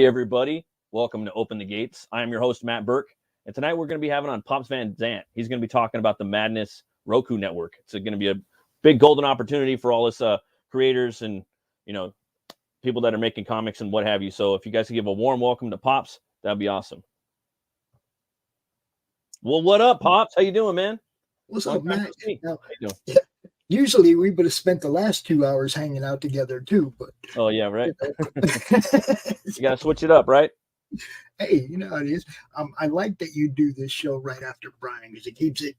everybody. Welcome to Open the Gates. I am your host, Matt Burke, and tonight we're going to be having on Pops Van Zant. He's going to be talking about the Madness ROKU network. It's going to be a big golden opportunity for all us creators and, people that are making comics and what have you. So if you guys could give a warm welcome to Pops, that'd be awesome. Well, what up, Pops? How you doing, man? What's up, Matt? Now, usually we would have spent the last 2 hours hanging out together too, but oh yeah, right. You gotta switch it up, right? Hey, you know how it is. I like that you do this show right after Brian because it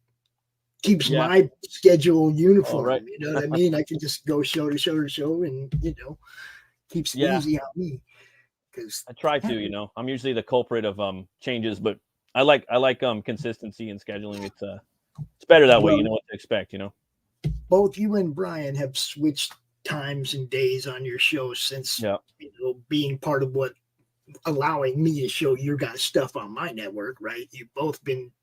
keeps my schedule uniform. Right. You know what I mean? I can just go show to show to show, and keeps it easy on me. Because I try to, I'm usually the culprit of changes, but I like consistency and scheduling. It's better that way. You know what to expect. Both you and Brian have switched times and days on your show since being part of what allowing me to show your guys stuff on my network, right? You've both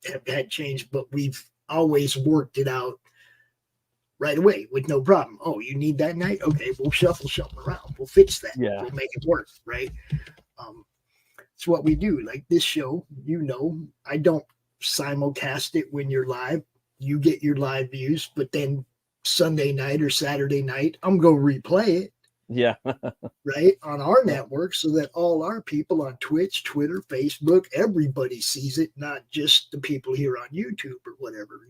have had change, but we've always worked it out right away with no problem. Oh, you need that night? Okay, we'll shuffle something around. We'll fix that. Yeah. We'll make it work, right? It's what we do. Like this show, I don't simulcast it when you're live. You get your live views, but then Sunday night or Saturday night, I'm going to replay it. Yeah. Right. On our network so that all our people on Twitch, Twitter, Facebook, everybody sees it, not just the people here on YouTube or whatever,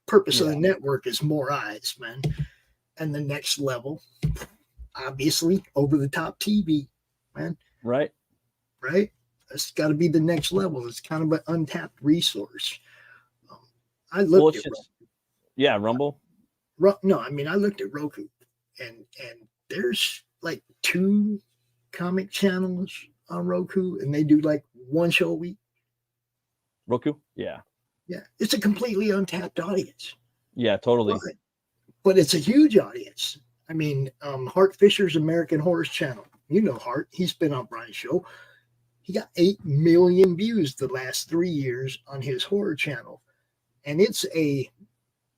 Purpose of the network is more eyes, man. And the next level, obviously, over the top TV, man. Right. Right. That's got to be the next level. It's kind of an untapped resource. I looked at Rumble. No, I mean I looked at Roku, and there's like 2 comic channels on Roku, and they do like 1 show a week. Roku, yeah, it's a completely untapped audience. Yeah, totally. But it's a huge audience. I mean, Hart Fisher's American Horror Channel. Hart. He's been on Brian's show. He got 8 million views the last 3 years on his horror channel. And it's a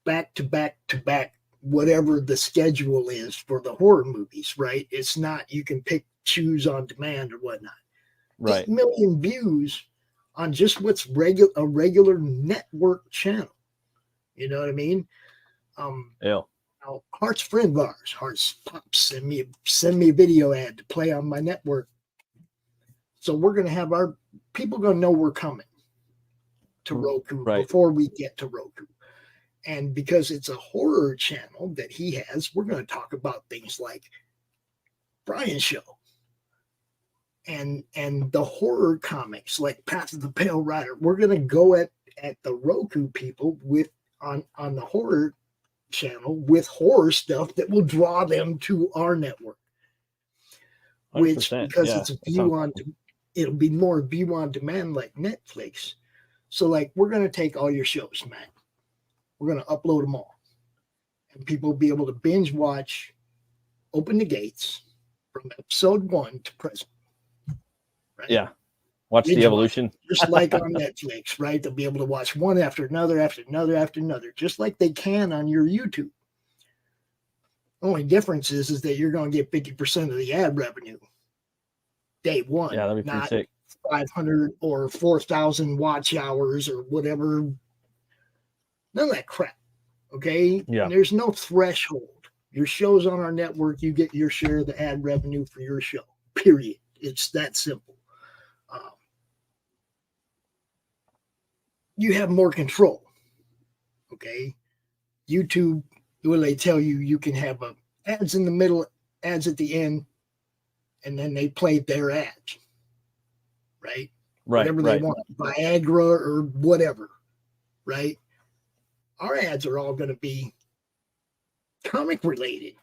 back-to-back, whatever the schedule is for the horror movies, right? It's not you can choose on demand or whatnot. Right. 8 million views on just what's a regular network channel. You know what I mean? Now, Hart's friend of ours, Hart's Pops, send me a video ad to play on my network. So we're going to have our people going to know we're coming to Roku before we get to Roku. And because it's a horror channel that he has, we're going to talk about things like Brian's show and the horror comics like Path of the Pale Rider. We're going to go at the Roku people on the horror channel with horror stuff that will draw them to our network. Which, because it's a it'll be more view on demand like Netflix. So like we're going to take all your shows, man. We're going to upload them all. And people will be able to binge watch Open the Gates from episode 1 to present. Right? Yeah. Watch the evolution. Just like on Netflix, right? They'll be able to watch one after another, after another, after another, just like they can on your YouTube. Only difference is that you're going to get 50% of the ad revenue day one. Yeah, that'd be pretty sick. 500 or 4,000 watch hours or whatever. None of that crap. Okay. Yeah. There's no threshold. Your show's on our network. You get your share of the ad revenue for your show. Period. It's that simple. You have more control. Okay. YouTube, will they tell you can have ads in the middle, ads at the end, and then they play their ads. Right? Whatever they want, Viagra or whatever, right? Our ads are all going to be comic related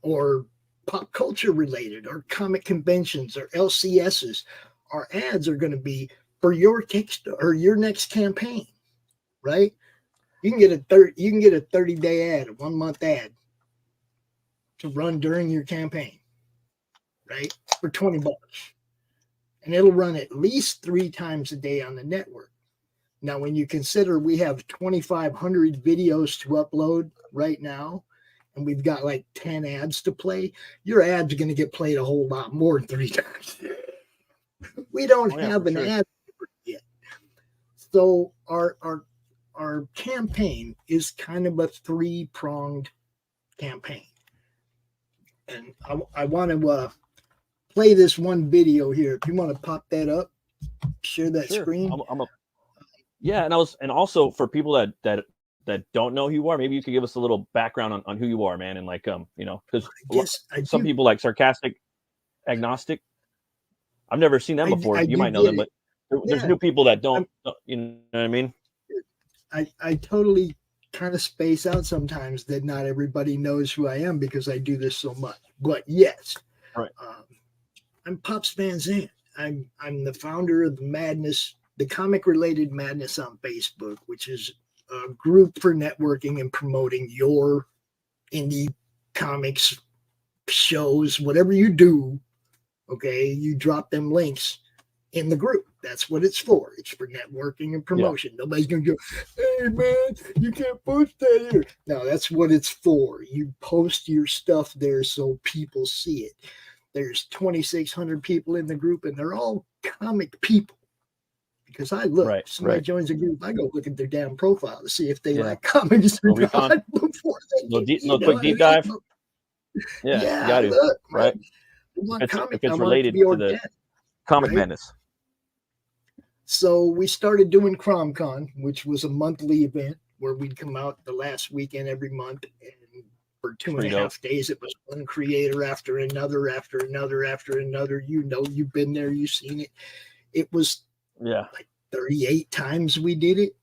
or pop culture related or comic conventions or LCSs. Our ads are going to be for your Kickstarter or your next campaign, right? You can get a 30-day ad, a 1-month ad to run during your campaign, right? For $20. And it'll run at least 3 times a day on the network. Now, when you consider we have 2,500 videos to upload right now, and we've got like 10 ads to play, your ads are going to get played a whole lot more than 3 times. We don't have an ad yet. So our campaign is kind of a 3-pronged campaign. And I want to play this one video here. If you want to pop that up, share that screen. Yeah, and also for people that don't know who you are, maybe you could give us a little background on who you are, man, and like because some people like sarcastic, agnostic. I've never seen them before. You might know them, but there's new people that don't. You know what I mean? I totally kind of space out sometimes that not everybody knows who I am because I do this so much. But yes, right. I'm Pops Van Zandt. I'm the founder of the Comic Related Madness on Facebook, which is a group for networking and promoting your indie comics shows, whatever you do. Okay, you drop them links in the group. That's what it's for. It's for networking and promotion. Yeah. Nobody's gonna go, hey man, you can't post that here. No, that's what it's for. You post your stuff there so people see it. There's 2,600 people in the group, and they're all comic people. Because I look, somebody joins a group, I go look at their damn profile to see if they like comics or not before they quick deep dive. Yeah, you got to, look, right? If it's related to the comic madness. So we started doing CromCon, which was a monthly event where we'd come out the last weekend every month, and for 2.5 days it was one creator after another, after another, after another. You know, you've been there, you've seen it. It was like 38 times we did it.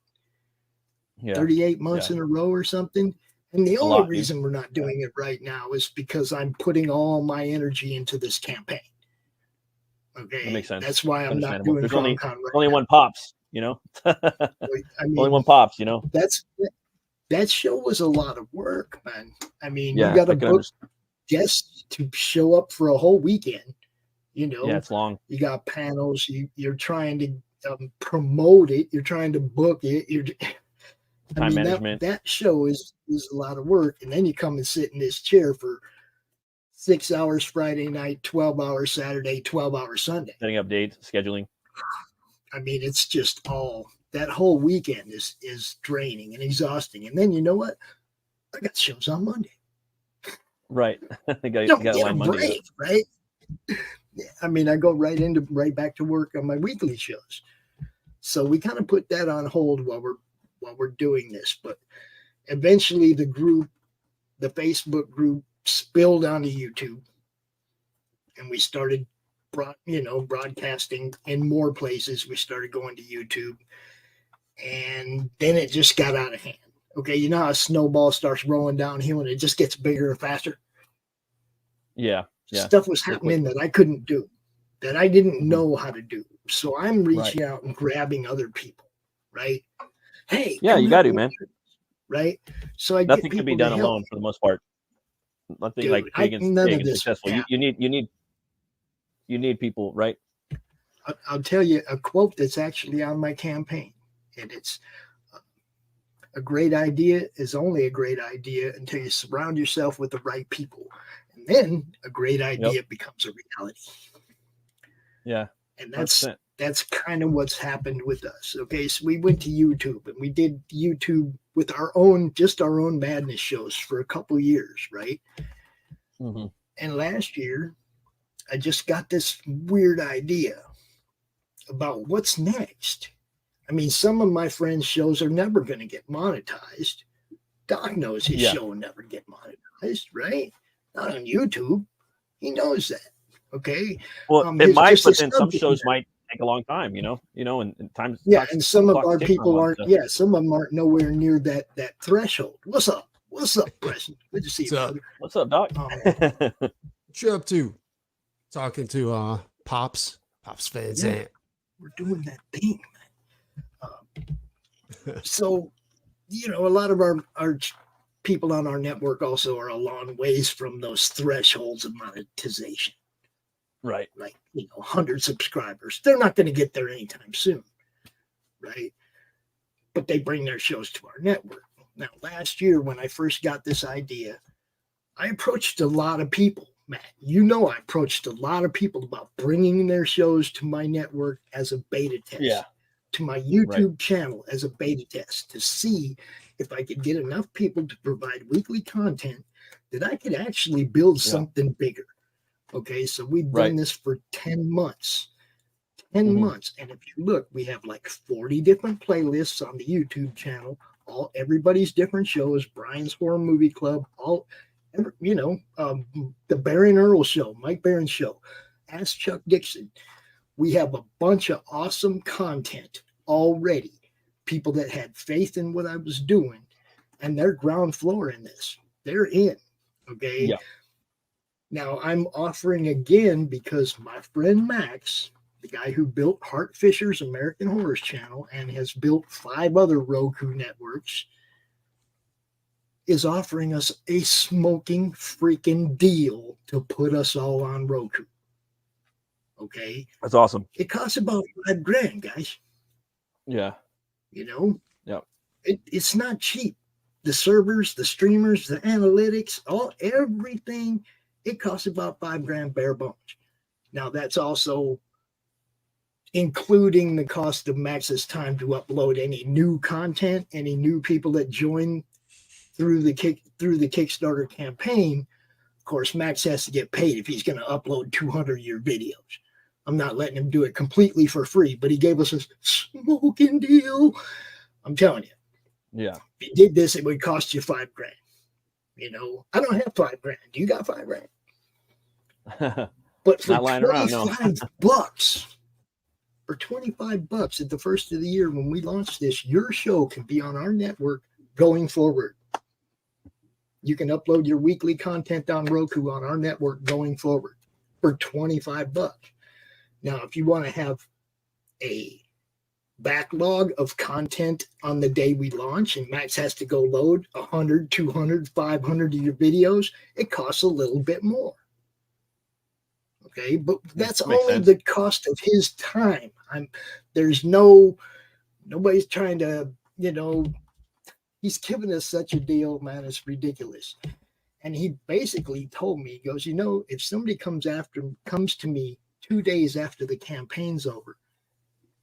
38 months in a row or something. And the only reason we're not doing it right now is because I'm putting all my energy into this campaign. Okay, that makes sense. That's why I'm not doing CromCon. Only one pops, you know. Only one pops, you know. That show was a lot of work, man. I mean, you got to book guests to show up for a whole weekend. You know, it's long. You got panels. You're trying to promote it. You're trying to book it. Time management. That show is a lot of work, and then you come and sit in this chair for 6 hours Friday night, 12 hours Saturday, 12 hours Sunday. Setting up dates, scheduling. I mean, it's just that whole weekend is draining and exhausting. And then you know what? I got shows on Monday. Right. you got to line Monday. Right? I mean, I go right back to work on my weekly shows. So we kind of put that on hold while we're doing this. But eventually the Facebook group spilled onto YouTube, and we started broadcasting in more places. We started going to YouTube, and then it just got out of hand. Okay, you know how a snowball starts rolling downhill and it just gets bigger and faster? Yeah. Stuff was happening that I couldn't do, that I didn't know how to do. So I'm reaching out and grabbing other people, right? Hey, you got to, man. Right? So nothing can be done alone for the most part. Nothing like big and successful. You need people, right? I'll tell you a quote that's actually on my campaign, and it's a great idea is only a great idea until you surround yourself with the right people, and then a great idea becomes a reality. Yeah, and that's kind of what's happened with us. Okay, so we went to YouTube and we did YouTube with our own madness shows for a couple years, right? Mm-hmm. And last year, I just got this weird idea about what's next. I mean, some of my friends' shows are never going to get monetized. Doc knows his show will never get monetized, right? Not on YouTube. He knows that. Okay. Well, it might, but then some shows might take a long time, and times. Yeah, and some of our people aren't. Yeah, some of them aren't nowhere near that threshold. What's up? What's up, Preston? Good to see you, brother. What's up, Doc? What you up to? Talking to Pops Van Zandt. We're doing that thing, man. So, a lot of our people on our network also are a long ways from those thresholds of monetization. Right. Like, 100 subscribers. They're not going to get there anytime soon. Right. But they bring their shows to our network. Now, last year, when I first got this idea, I approached a lot of people Matt, you know I approached a lot of people about bringing their shows to my network as a beta test. Yeah. To my YouTube channel as a beta test to see if I could get enough people to provide weekly content that I could actually build something bigger. Okay, so we've done this for 10 months. 10 months. And if you look, we have like 40 different playlists on the YouTube channel, everybody's different shows, Brian's Horror Movie Club, the Baron Earl Show, Mike Barron's show, Ask Chuck Dixon. We have a bunch of awesome content already. People that had faith in what I was doing, and they're ground floor in this. They're in. Okay. Yeah. Now I'm offering again because my friend Max, the guy who built Hart Fisher's American Horrors channel and has built 5 other Roku networks, is offering us a smoking freaking deal to put us all on Roku. Okay. That's awesome. It costs about $5,000, guys. Yeah. You know? Yeah. It's not cheap. The servers, the streamers, the analytics, everything, it costs about $5,000 bare bones. Now that's also including the cost of Max's time to upload any new content, any new people that join through the Kickstarter campaign. Of course, Max has to get paid if he's going to upload 200 of your videos. I'm not letting him do it completely for free, but he gave us a smoking deal. I'm telling you. Yeah. If you did this, it would cost you $5,000. You know, I don't have $5,000. Do you got $5,000? But for $25, for $25 at the first of the year when we launch this, your show can be on our network going forward. You can upload your weekly content on Roku on our network going forward for $25. Now, if you want to have a backlog of content on the day we launch and Max has to go load 100, 200, 500 of your videos, it costs a little bit more. Okay, but that's only the cost of his time. Nobody's trying to, he's given us such a deal, man, it's ridiculous. And he basically told me, he goes, if somebody comes to me 2 days after the campaign's over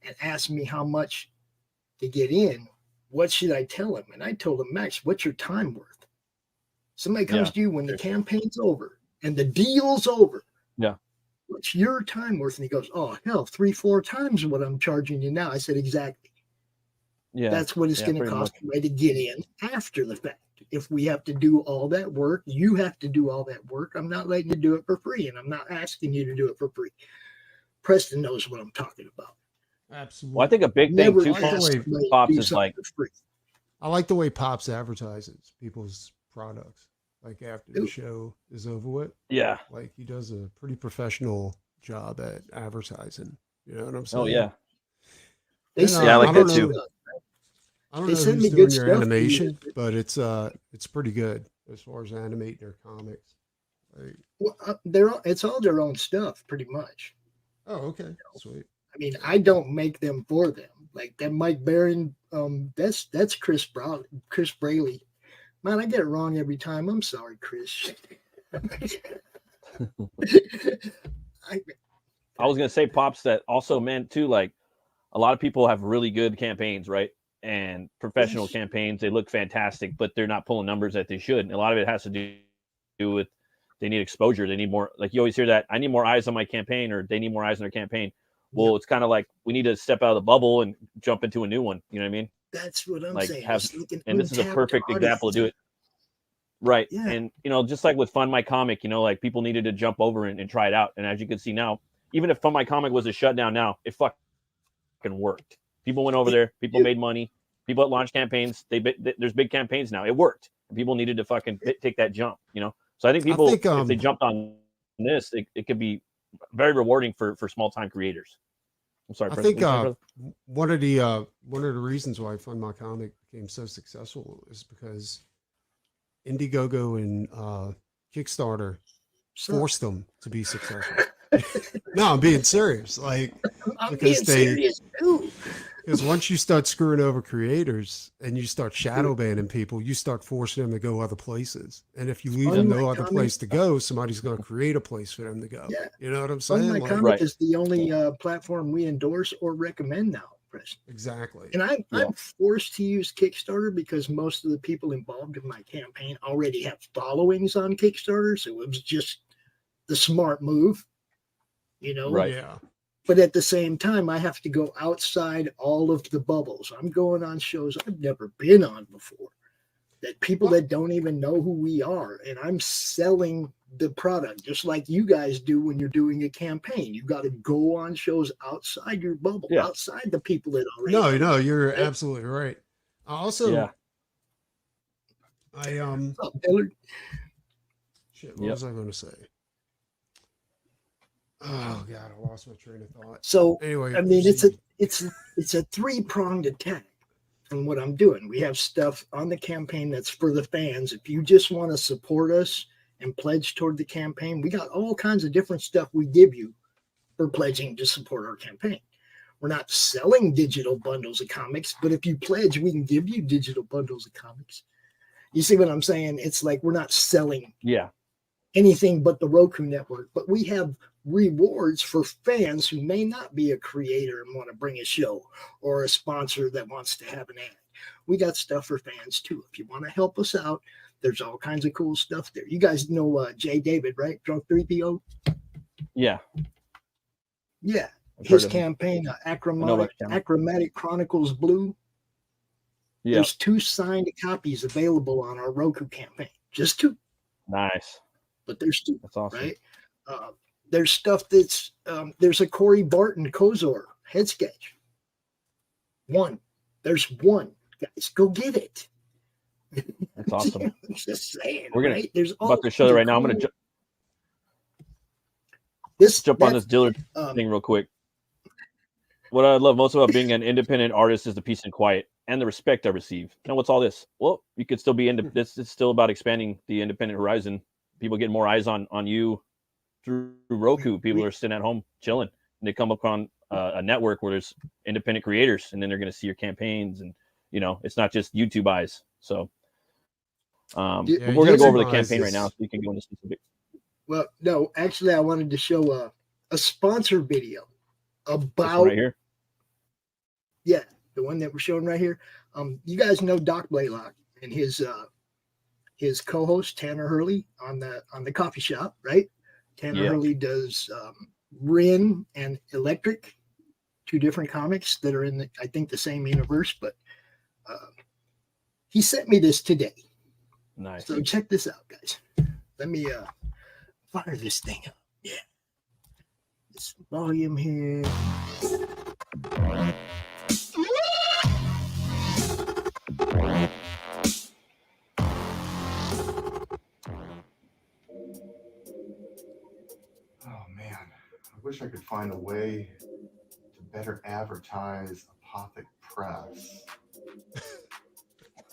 and asks me how much to get in, what should I tell him? And I told him, Max, what's your time worth? Somebody comes to you when the campaign's over and the deal's over. Yeah. What's your time worth? And he goes, oh, hell, 3-4 times what I'm charging you now. I said, exactly. Yeah. That's what it's going to cost me to get in after the fact. If we have to do all that work, you have to do all that work. I'm not letting you do it for free, and I'm not asking you to do it for free. Preston knows what I'm talking about. Absolutely. Well, I think a big thing too, Pops, is like, I like the way Pops advertises people's products. Like after the show is over with. Yeah. Like he does a pretty professional job at advertising. You know what I'm saying? Oh yeah. I like that too. I don't know who's doing your animation, but it's pretty good as far as animating their comics. Like, well, it's all their own stuff, pretty much. Oh, okay, sweet. I mean, I don't make them for them. Like that Mike Barron, that's Chris Braley. Man, I get it wrong every time. I'm sorry, Chris. I was gonna say, Pops, that also meant too, like a lot of people have really good campaigns, right? And professional campaigns, they look fantastic, but they're not pulling numbers that they should. And a lot of it has to do with they need exposure. They need more, like you always hear that, I need more eyes on my campaign, or they need more eyes on their campaign. Well, it's kind of like we need to step out of the bubble and jump into a new one. You know what I mean? That's what I'm saying. And this is a perfect example to do it. Right. Yeah. And, just like with Fund My Comic, like people needed to jump over and try it out. And as you can see now, even if Fund My Comic was a shutdown now, it fucking worked. People went over there. People made money. People at launch campaigns, there's big campaigns now. It worked. And people needed to fucking take that jump, So I think people, if they jumped on this, it could be very rewarding for small-time creators. I'm sorry. I think one of the reasons why Fund My Comic became so successful is because Indiegogo and Kickstarter forced them to be successful. No, I'm being serious. Like I'm being serious too. Because once you start screwing over creators and you start shadow banning people, you start forcing them to go other places. And if you leave them no other place to go, somebody's going to create a place for them to go. Yeah. You know what I'm saying? My Comic is the only platform we endorse or recommend now, Chris. Exactly. And I'm forced to use Kickstarter because most of the people involved in my campaign already have followings on Kickstarter. So it was just the smart move, you know? Right. Yeah. But at the same time, I have to go outside all of the bubbles. I'm going on shows I've never been on before, that people that don't even know who we are. And I'm selling the product just like you guys do when you're doing a campaign. You got to go on shows outside your bubble, outside the people that already No, you're absolutely right. Also, shit, what was I going to say? Oh God, I lost my train of thought. So anyway, I mean, it's a three-pronged attack from what I'm doing. We have stuff on the campaign that's for the fans. If you just want to support us and pledge toward the campaign, we got all kinds of different stuff we give you for pledging to support our campaign. We're not selling digital bundles of comics, but if you pledge, we can give you digital bundles of comics. You see what I'm saying? It's like we're not selling anything but the Roku network, but we have rewards for fans who may not be a creator and want to bring a show, or a sponsor that wants to have an ad. We got stuff for fans too. If you want to help us out, there's all kinds of cool stuff there. You guys know Jay David, right? Drunk 3PO? Yeah. Yeah. His campaign, Achromatic Chronicles Blue. Yeah. There's 2 signed copies available on our Roku campaign. Just 2. Nice. But there's 2. That's awesome. Right? There's stuff that's there's a Corey Barton Kozor head sketch. 1. There's 1. Guys, go get it. That's awesome. Just saying. We're gonna there's about to show that right now. I'm gonna jump on this Dillard thing real quick. What I love most about being an independent artist is the peace and quiet and the respect I receive. Now, what's all this? Well, you could still be this. It's still about expanding the independent horizon. People get more eyes on you through Roku. People are sitting at home chilling, and they come upon a network where there's independent creators, and then they're going to see your campaigns, and it's not just YouTube eyes. So, we're going to go over the campaign right now, so you can go into specific. Well, no, actually, I wanted to show a sponsor video about right here. Yeah, the one that we're showing right here. You guys know Doc Blaylock and his co-host Tanner Hurley on the coffee shop, right? Tanner Hurley does Rin and Electric, 2 different comics that are in I think the same universe, but he sent me this today. Nice. So check this out, guys. Let me fire this thing up. Yeah. This volume here. Oh man, I wish I could find a way to better advertise Apothic Press.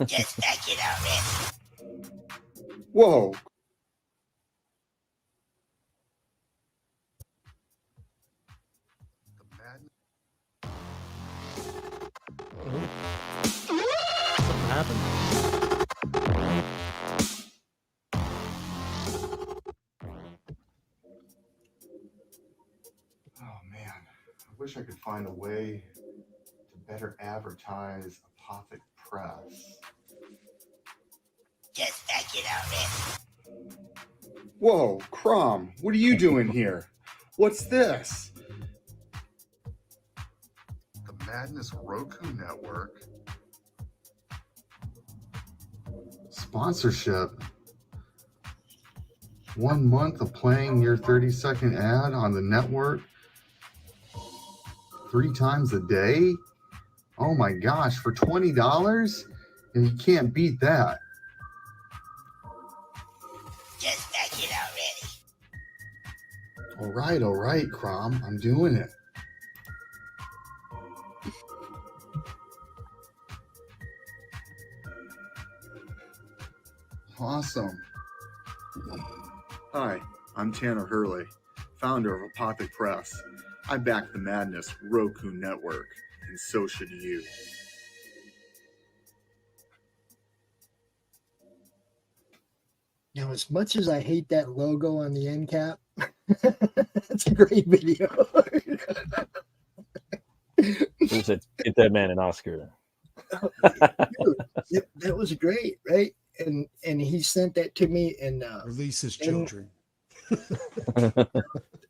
Just back it already. Whoa. Something happened. Oh man, I wish I could find a way to better advertise Apothic Press. Just back it already. Whoa, Crom, what are you doing here? What's this? The Madness Roku Network. Sponsorship. 1 month of playing your 30-second ad on the network 3 times a day? Oh my gosh, for $20? And you can't beat that. Just back it already. All right, Crom, I'm doing it. Awesome. Hi, I'm Tanner Hurley, founder of Apothic Press. I back the Madness Roku Network. and so should you. Now, as much as I hate that logo on the end cap, it's a great video. Who said get that man an Oscar? Dude, that was great, right? And he sent that to me, and Release his children.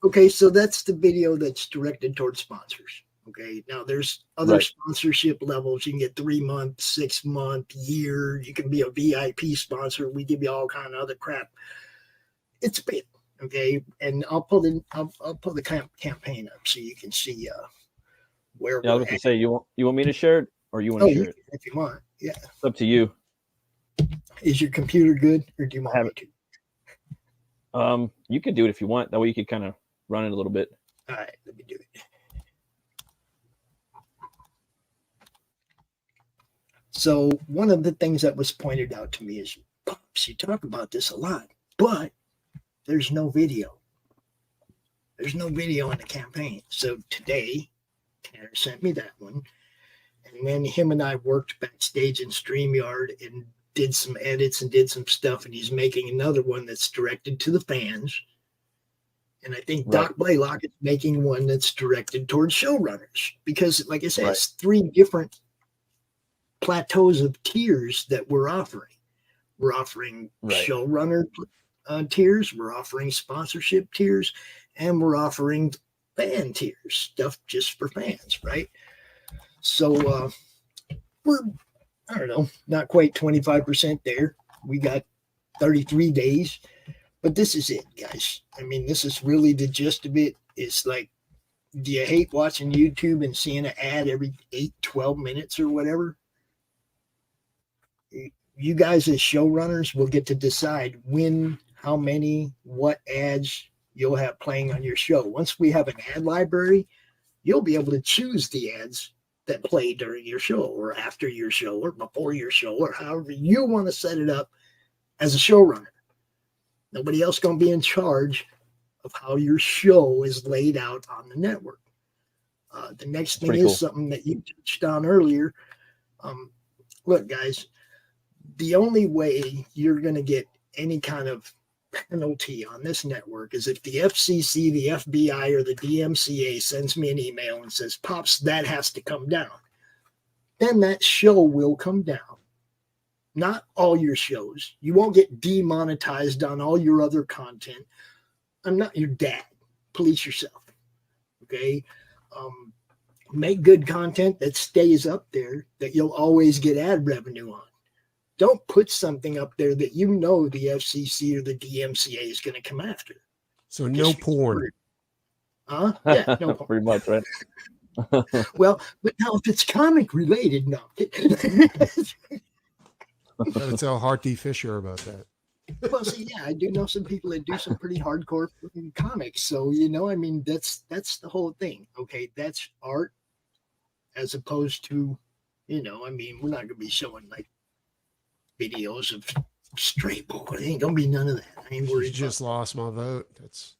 okay, so that's the video that's directed towards sponsors. Okay, now there's other sponsorship levels. You can get 3 month, 6 month, year. You can be a VIP sponsor. We give you all kind of other crap. It's big, okay. And I'll pull the campaign up so you can see where. Yeah, I was going to say you want me to share it or you want to share it if you want. Yeah, it's up to you. Is your computer good, or do you want me to? You could do it if you want. That way you could kind of run it a little bit. All right, let me do it. So one of the things that was pointed out to me is, Pops, you talk about this a lot, but there's no video. There's no video in the campaign. So today, Tanner sent me that one. And then him and I worked backstage in StreamYard and did some edits and did some stuff. And he's making another one that's directed to the fans. And I think Doc Blaylock is making one that's directed towards showrunners. Because, like I said, it's 3 different plateaus of tiers that we're offering. We're offering showrunner tiers, we're offering sponsorship tiers, and we're offering fan tiers, stuff just for fans, right? So we're, I don't know, not quite 25% there. We got 33 days, but this is it, guys. I mean, this is really the gist of it. It's like, do you hate watching YouTube and seeing an ad every 8-12 minutes or whatever? You guys as showrunners will get to decide when, how many, what ads you'll have playing on your show. Once we have an ad library, you'll be able to choose the ads that play during your show or after your show or before your show or however you want to set it up as a showrunner. Nobody else going to be in charge of how your show is laid out on the network. The next thing is something that you touched on earlier. Look, guys, the only way you're going to get any kind of penalty on this network is if the FCC, the FBI, or the DMCA sends me an email and says, Pops, that has to come down. Then that show will come down. Not all your shows. You won't get demonetized on all your other content. I'm not your dad. Police yourself. Okay? Make good content that stays up there that you'll always get ad revenue on. Don't put something up there that you know the FCC or the DMCA is going to come after. So no porn. Huh? Yeah, no porn. Pretty much, right? Well, but now if it's comic related, no. Gotta tell Hart D. Fisher about that. Well, see, yeah, I do know some people that do some pretty hardcore comics. So, you know, I mean, that's the whole thing. Okay, that's art as opposed to, you know, I mean, we're not going to be showing like videos of straight bull. It ain't gonna be none of that. I ain't worried. You just lost my vote. That's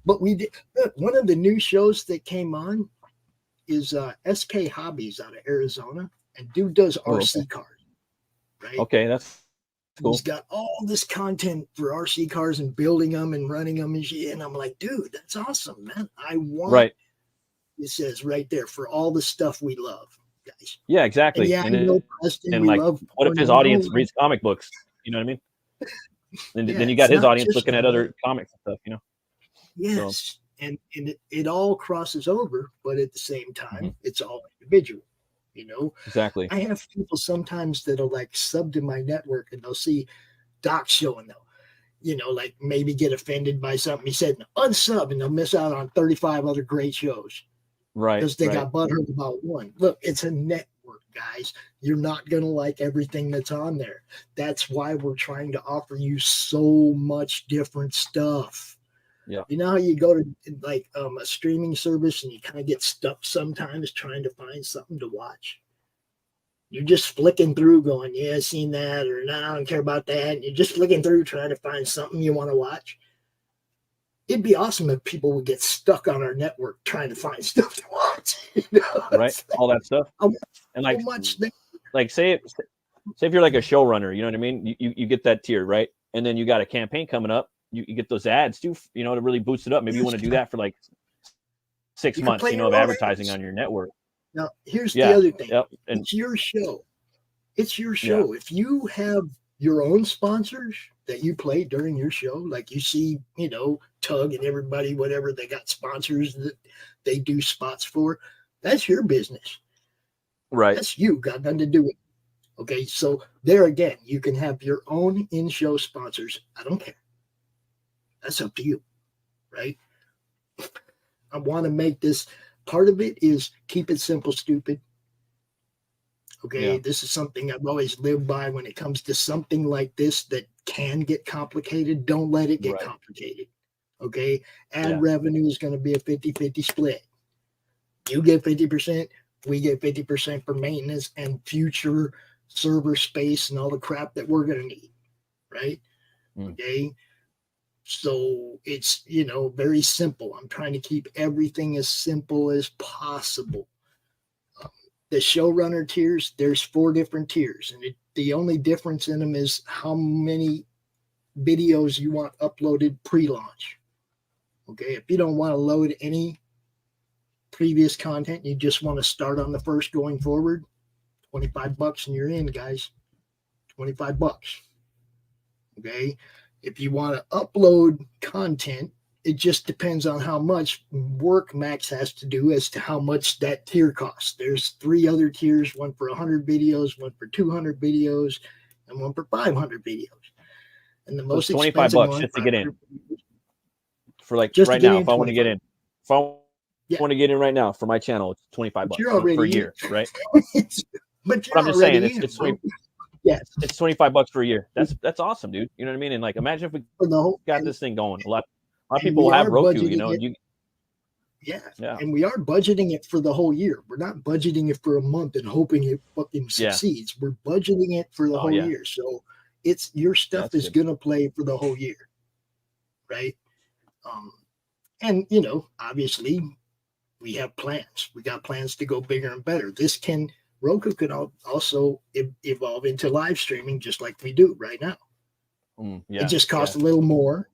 but we did. One of the new shows that came on is SK Hobbies out of Arizona, and dude does RC cars. Right? Okay, that's cool. He's got all this content for RC cars and building them and running them and shit. And I'm like, dude, that's awesome, man. I want. It says right there for all the stuff we love, guys. Yeah, exactly. And yeah, and I know Preston, and we like, love what if his audience reads comic books? You know what I mean? Then you got his audience looking at other comics and stuff, you know? Yes. So. And it all crosses over, but at the same time, it's all individual, you know? Exactly. I have people sometimes that'll like sub to my network and they'll see Doc show and they'll, you know, like maybe get offended by something he said, unsub, and they'll miss out on 35 other great shows. Right. Because they got butthurt about one. Look, it's a network, guys. You're not going to like everything that's on there. That's why we're trying to offer you so much different stuff. Yeah. You know how you go to like a streaming service and you kind of get stuck sometimes trying to find something to watch? You're just flicking through going, yeah, I've seen that, or no, I don't care about that. And you're just flicking through trying to find something you want to watch. it'd be awesome if people would get stuck on our network trying to find stuff to watch. Right, all that stuff. And like, say if you're like a showrunner, you know what I mean? You get that tier, right? And then you got a campaign coming up. You get those ads too, you know, to really boost it up. Maybe you want to do that for like 6 months, you know, of advertising on your network. Now, here's the other thing. Yep. And it's your show. It's your show. Yeah. If you have your own sponsors that you play during your show, like you see, you know, Tug and everybody, whatever, they got sponsors that they do spots for, that's your business. Right. That's you, got nothing to do with it. Okay, so there again, you can have your own in-show sponsors. I don't care. That's up to you, right? I want to make this, part of it is keep it simple, stupid. Okay, This is something I've always lived by when it comes to something like this that can get complicated. Don't let it get complicated. Okay, ad revenue is going to be a 50-50 split. You get 50%, we get 50% for maintenance and future server space and all the crap that we're going to need, right? Okay, so it's, you know, very simple. I'm trying to keep everything as simple as possible. The showrunner tiers, there's 4 different tiers, and the only difference in them is how many videos you want uploaded pre-launch. Okay, if you don't want to load any previous content, you just want to start on the first going forward, $25 and you're in, guys. $25. Okay, if you want to upload content, it just depends on how much work Max has to do as to how much that tier costs. There's 3 other tiers, one for 100 videos, one for 200 videos, and one for 500 videos. And the most expensive $25 just to get in. For like just right now, if I want to get in, if I want to get in right now for my channel, it's $25 for a year, right? But I'm just saying it's 20. Yes, it's $25 for a year. That's awesome, dude. You know what I mean? And like, imagine if we got this thing going. A lot of people will have Roku, you know. And we are budgeting it for the whole year. We're not budgeting it for a month and hoping it fucking succeeds. We're budgeting it for the whole year. So it's your stuff is gonna play for the whole year, right? And you know, obviously, we have plans. We got plans to go bigger and better. Roku could also evolve into live streaming just like we do right now. It just costs a little more.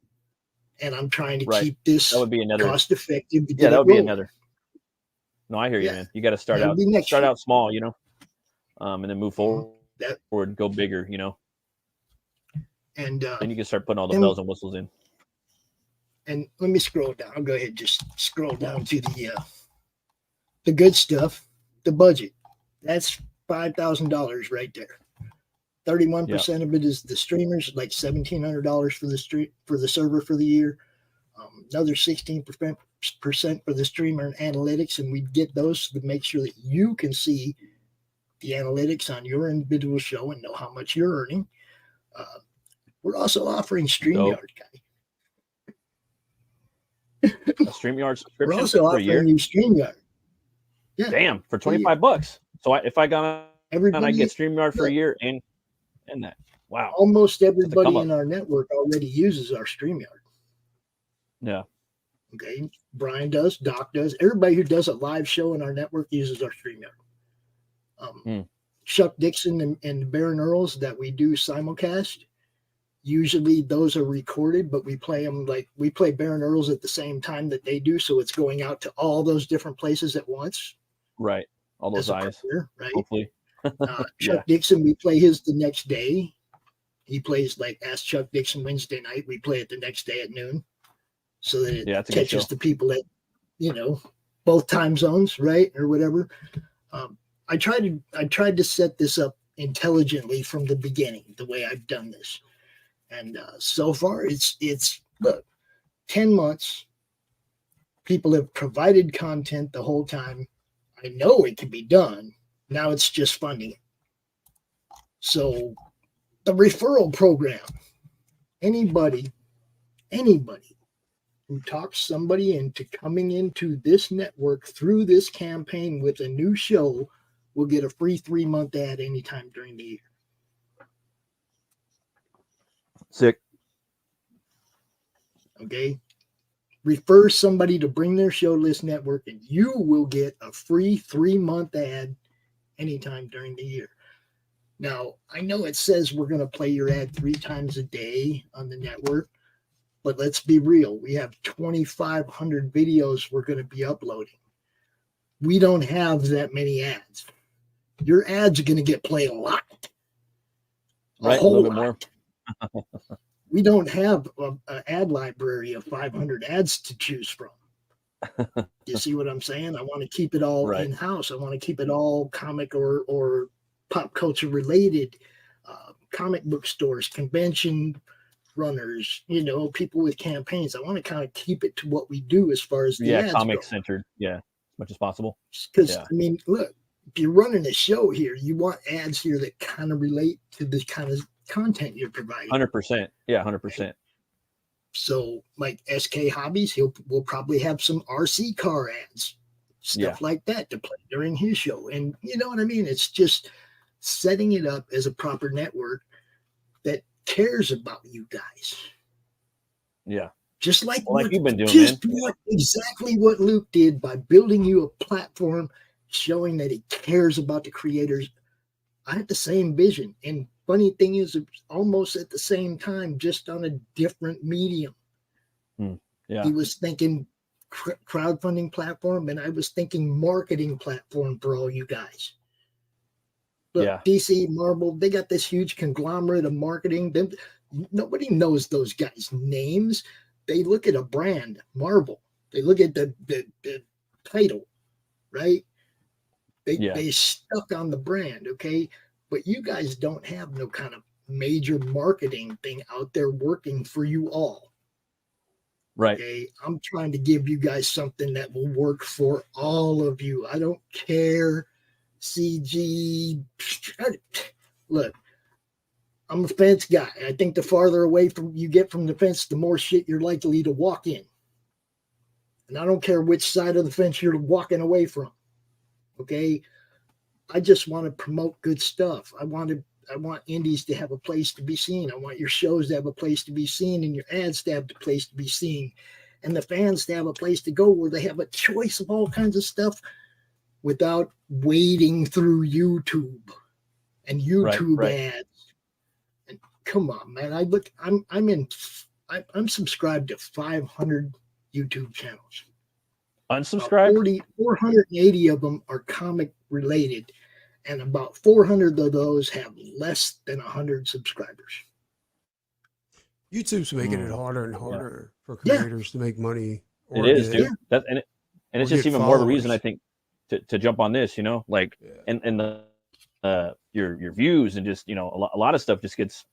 And I'm trying to keep this cost effective. That would be another. No, I hear you, man. You got to start out small, you know, and then move forward, go bigger, you know. And then you can start putting all the bells and whistles in. And let me scroll down. I'll go ahead and just scroll down to the good stuff, the budget. That's $5,000 right there. 31% of it is the streamers, like $1,700 for the server for the year. Another 16% for the streamer and analytics, and we get those to make sure that you can see the analytics on your individual show and know how much you're earning. We're also offering StreamYard, guy. A StreamYard subscription. We're also offering you StreamYard. Yeah. Damn, for $25. So if I got on, I get StreamYard for a year and that. Wow. Almost everybody in our network already uses our StreamYard. Yeah. Okay. Brian does, Doc does. Everybody who does a live show in our network uses our StreamYard. Chuck Dixon and Baron Earls that we do simulcast. Usually those are recorded, but we play them we play Baron Earls at the same time that they do. So it's going out to all those different places at once. Right. All those eyes. Prayer, right. Hopefully. Chuck Dixon, we play his the next day. He plays like Ask Chuck Dixon Wednesday night. We play it the next day at noon, so that it catches the people at, you know, both time zones, right, or whatever. I tried to set this up intelligently from the beginning, the way I've done this, and so far it's look, 10 months. People have provided content the whole time. I know it can be done. Now it's just funding it. So the referral program, anybody who talks somebody into coming into this network through this campaign with a new show will get a free 3-month ad anytime during the year. Sick. Okay. refer somebody to Bring Their Show List Network, and you will get a free 3-month ad anytime during the year. Now, I know it says we're going to play your ad 3 times a day on the network, but let's be real. We have 2,500 videos we're going to be uploading. We don't have that many ads. Your ads are going to get played a lot. Right, a little bit more. We don't have an ad library of 500 ads to choose from. You see what I'm saying? I want to keep it all in-house. I want to keep it all comic or pop culture related. Comic book stores, convention runners, people with campaigns. I want to kind of keep it to what we do as far as the ads comic go. centered. Yeah, as much as possible. Because I mean, look, if you're running a show here, you want ads here that kind of relate to the kind of content you're providing. 100%. Yeah, 100%. So, like SK Hobbies, we'll probably have some RC car ads, stuff like that to play during his show. And you know what I mean? It's just setting it up as a proper network that cares about you guys. Yeah. Just like what you've been doing, exactly what Luke did by building you a platform, showing that he cares about the creators. I had the same vision. And funny thing is, it's almost at the same time, just on a different medium. Yeah. He was thinking crowdfunding platform, and I was thinking marketing platform for all you guys. But DC, Marvel, they got this huge conglomerate of marketing. Nobody knows those guys' names. They look at a brand, Marvel. They look at the title, right? They stuck on the brand, okay? But you guys don't have no kind of major marketing thing out there working for you all. Right. Okay. I'm trying to give you guys something that will work for all of you. I don't care. CG. Look, I'm a fence guy. I think the farther away from you get from the fence, the more shit you're likely to walk in. And I don't care which side of the fence you're walking away from. Okay. I just want to promote good stuff. I want indies to have a place to be seen. I want your shows to have a place to be seen, and your ads to have a place to be seen, and the fans to have a place to go where they have a choice of all kinds of stuff without wading through YouTube and YouTube ads. And come on, man. I'm subscribed to 500 YouTube channels. Unsubscribe? 480 of them are comic related, and about 400 of those have less than 100 subscribers. YouTube's making it harder and harder for creators to make money. It is, dude. And it's just even more of a reason, I think, to jump on this, and the your views and just a lot of stuff just gets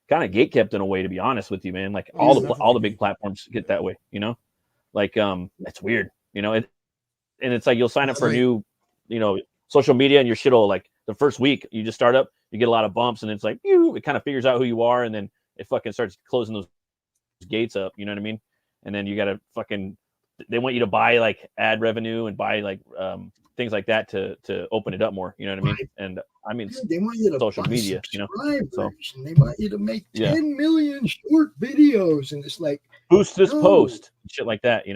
kind of gatekept in a way, to be honest with you, man. Like all the big platforms get that way, like it's weird. And it's like you'll sign up for a new, social media, and your shit will, like, the first week you just start up, you get a lot of bumps, and it's like, it kind of figures out who you are, and then it fucking starts closing those gates up. You know what I mean? And then you got to they want you to buy like ad revenue and buy like things like that to open it up more. You know what I mean? And I mean, they want you to social media, so, and they want you to make 10 million short videos, and it's like, boost this post, shit like that. I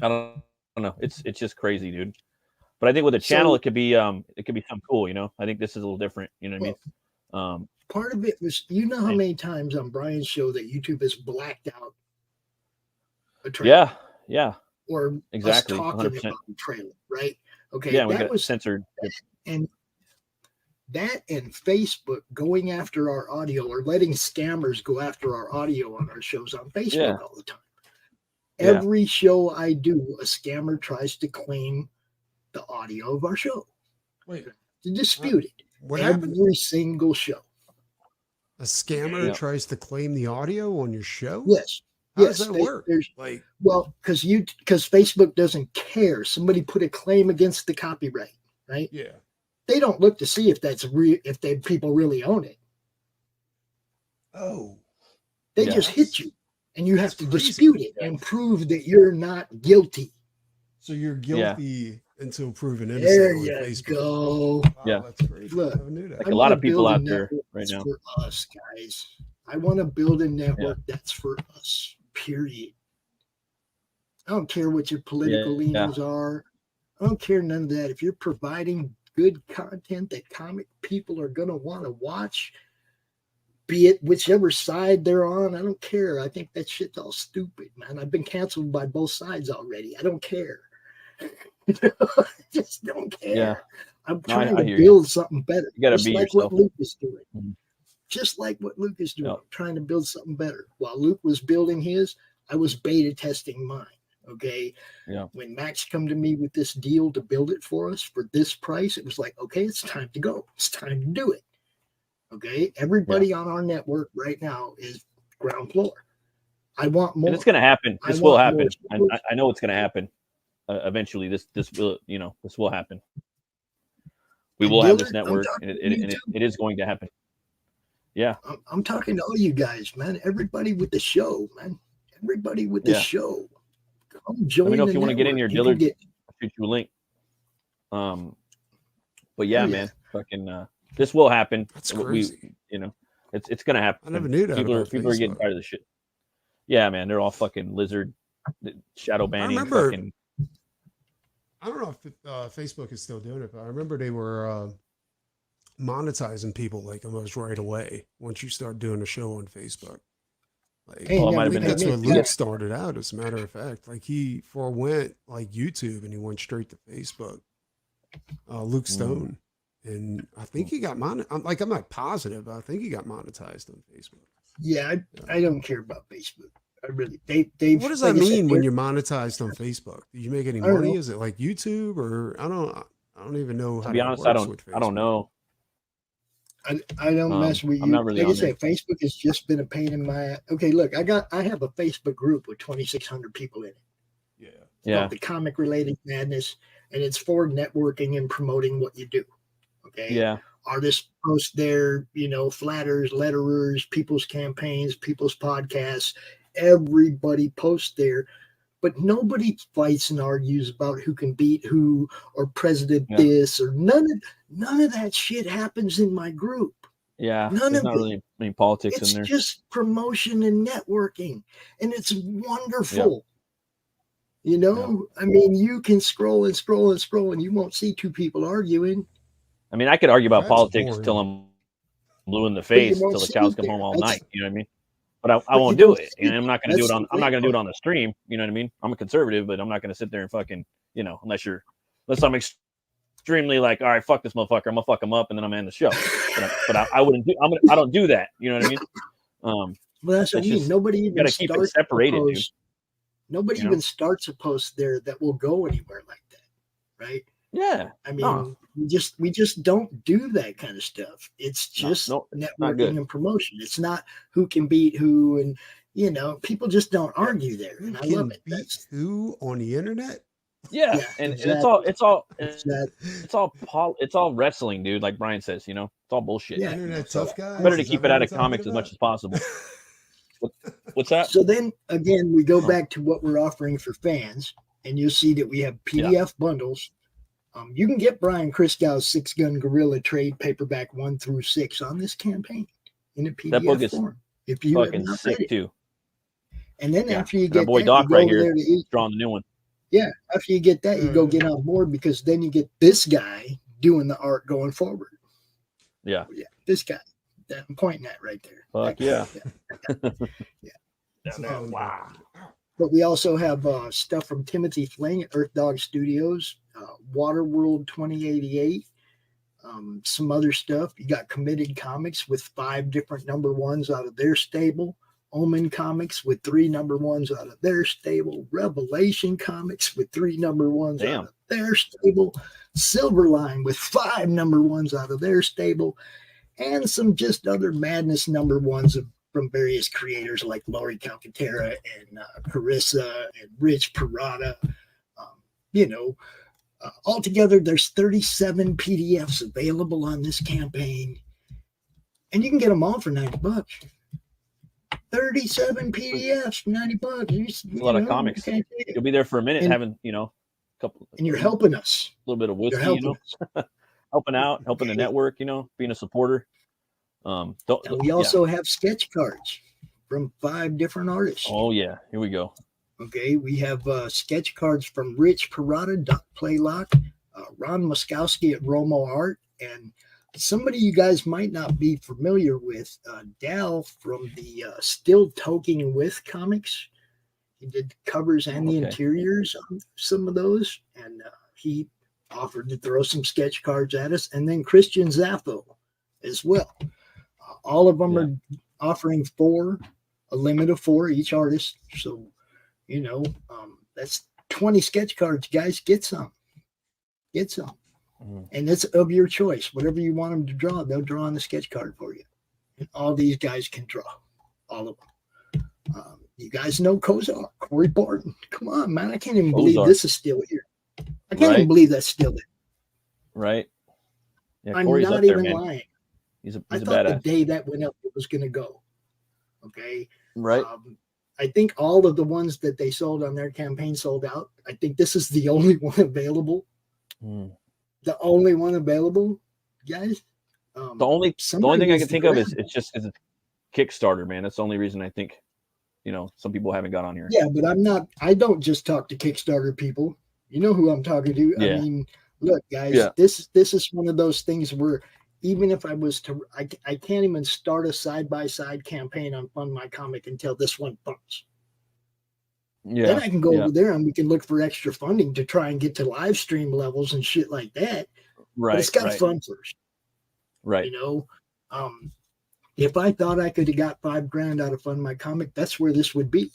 don't know. It's just crazy, dude. But I think with a channel, it could be something cool. I think this is a little different. You know what I mean? Part of it was, how many times on Brian's show that YouTube has blacked out a trailer? Yeah. Or exactly us talking 100%. about the trailer, right? Okay. Yeah, we got it censored. And Facebook going after our audio, or letting scammers go after our audio on our shows on Facebook all the time. Every show I do, a scammer tries to claim the audio of our show. Wait, to dispute it. What Every happened? single show. A scammer tries to claim the audio on your show? Yes. How does that work? Well, because Facebook doesn't care. Somebody put a claim against the copyright, right? Yeah. They don't look to see if that's real, if people really own it. Oh. They just hit you, and you have to dispute it and prove that you're not guilty. So you're guilty until proven innocent. There you go. Wow, that's crazy. Look, I never knew that. Like a lot of people out there right now. For us, guys. I want to build a network that's for us. Period. I don't care what your political leanings are. I don't care none of that. If you're providing good content that comic people are going to want to watch, be it whichever side they're on, I don't care. I think that shit's all stupid, man. I've been canceled by both sides already. I don't care. I just don't care. Yeah. I'm trying to build something better. You gotta just be like yourself. what Luke is doing. Mm-hmm. Just like what Luke is doing. Yep. Trying to build something better. While Luke was building his, I was beta testing mine. Okay. Yeah. When Max come to me with this deal to build it for us for this price, it was like, okay, it's time to go. It's time to do it. Okay. Everybody on our network right now is ground floor. I want more. And it's going to happen. This will happen. I know it's going to happen. Eventually, this will, this will happen. We will have this network, and it is going to happen. Yeah. I'm talking to all you guys, man. Everybody with the show, man. Everybody with the show. Come join. Let me know if you want to get in your Dillard. I'll shoot you a link. But yeah, man, fucking this will happen. That's crazy. It's gonna happen. I never knew that. People are getting tired of this shit. Yeah, man, they're all fucking lizard shadow banning. I don't know if Facebook is still doing it, but I remember they were monetizing people like almost right away once you start doing a show on Facebook. Like, I think that's where Luke started out, as a matter of fact. Like he forewent like YouTube and he went straight to Facebook. Luke Stone. And I think he got monetized. I'm not positive, but I think he got monetized on Facebook. Yeah, I don't care about Facebook. I really they what does that mean when you're monetized on Facebook? Do you make any money? Is it like YouTube or I don't even know how to be honest, I don't know. I don't mess with you. I'm not really like I say, Facebook has just been a pain in my. Okay, look, I have a Facebook group with 2,600 people in it. Yeah. The comic related madness, and it's for networking and promoting what you do. Okay. Yeah. Artists post their, flatters, letterers, people's campaigns, people's podcasts. Everybody posts there, but nobody fights and argues about who can beat who or president this or none of that shit happens in my group. Yeah, none there's of not it. really any politics in there. It's just promotion and networking, and it's wonderful. I mean, you can scroll and scroll and scroll, and you won't see two people arguing. I mean, I could argue about politics till I'm blue in the face till the cows come home all night. You know what I mean? But I won't do it. And I'm not going to do it I'm not going to do it on the stream. You know what I mean? I'm a conservative, but I'm not going to sit there and fucking, unless I'm extremely like, all right, fuck this motherfucker. I'm gonna fuck him up, and then I'm gonna end the show. But I wouldn't do. I don't do that. You know what I mean? Well, that's what I mean. Nobody even gotta keep it separated, dude. Nobody even starts a post there that will go anywhere like that, right? Yeah. I mean, we just don't do that kind of stuff. It's just networking and promotion. It's not who can beat who, and people just don't argue there. And I love it. Beat who on the internet? Yeah, and it's all wrestling, dude. Like Brian says, it's all bullshit. Yeah, internet tough guys. Better to keep it out of comics as much as possible. What's that? So then again, we go back to what we're offering for fans, and you'll see that we have PDF bundles. You can get Brian Christow's 6-Gun Gorilla trade paperback 1 through 6 on this campaign in a PDF that book is form. If you fucking sick too. And then after you get our boy Doc right here drawing the new one. Yeah, after you get that, you go get on board, because then you get this guy doing the art going forward. Yeah, this guy that I'm pointing at right there. Fuck yeah. Wow. But we also have stuff from Timothy Fling at Earth Dog Studios, Waterworld 2088, some other stuff. You got Committed Comics with 5 different number 1s out of their stable. Omen Comics with 3 number 1s out of their stable. Revelation Comics with 3 number 1s out of their stable. Silverline with 5 number 1s out of their stable. And some just other madness number 1s from various creators like Laurie Calcaterra and Carissa and Rich Parada. Altogether, there's 37 PDFs available on this campaign, and you can get them all for $90. 37 PDFs for $90. A lot of comics. You'll be there for a minute, having a couple. And you're helping us. A little bit of whiskey, helping out, helping the network. Being a supporter. We also have sketch cards from 5 different artists. Oh yeah, here we go. Okay, we have sketch cards from Rich Parada, Doc Playlock, Ron Moskowski at Romo Art, and somebody you guys might not be familiar with, Dal from the Still Toking With comics. He did the covers and the interiors on some of those, and he offered to throw some sketch cards at us. And then Christian Zaffo as well. All of them are offering a limit of 4 each artist. So, you know, that's 20 sketch cards, guys. Get some. Get some. And it's of your choice. Whatever you want them to draw, they'll draw on the sketch card for you. And all these guys can draw. All of them. You guys know Kozar, Corey Barton. Come on, man. I can't even believe this is still here. I can't even believe that's still there. Right. Yeah, I'm not even lying. He's a I badass. thought the day that went up, it was going to go. Okay. Right. I think all of the ones that they sold on their campaign sold out. I think this is the only one available. The only one available, guys. The only thing I can think of is it's a Kickstarter, man. That's the only reason I think, you know, some people haven't got on here. Yeah, but I don't just talk to Kickstarter people. You know who I'm talking to. Yeah. I mean, look, guys, this is one of those things where even if I was to, I can't even start a side-by-side campaign on Fund My Comic until this one funds. Yeah. Then I can go over there and we can look for extra funding to try and get to live stream levels and shit like that. Right. But it's got to fund first. Right. You know, if I thought I could have got $5,000 out of Fund My Comic, that's where this would be.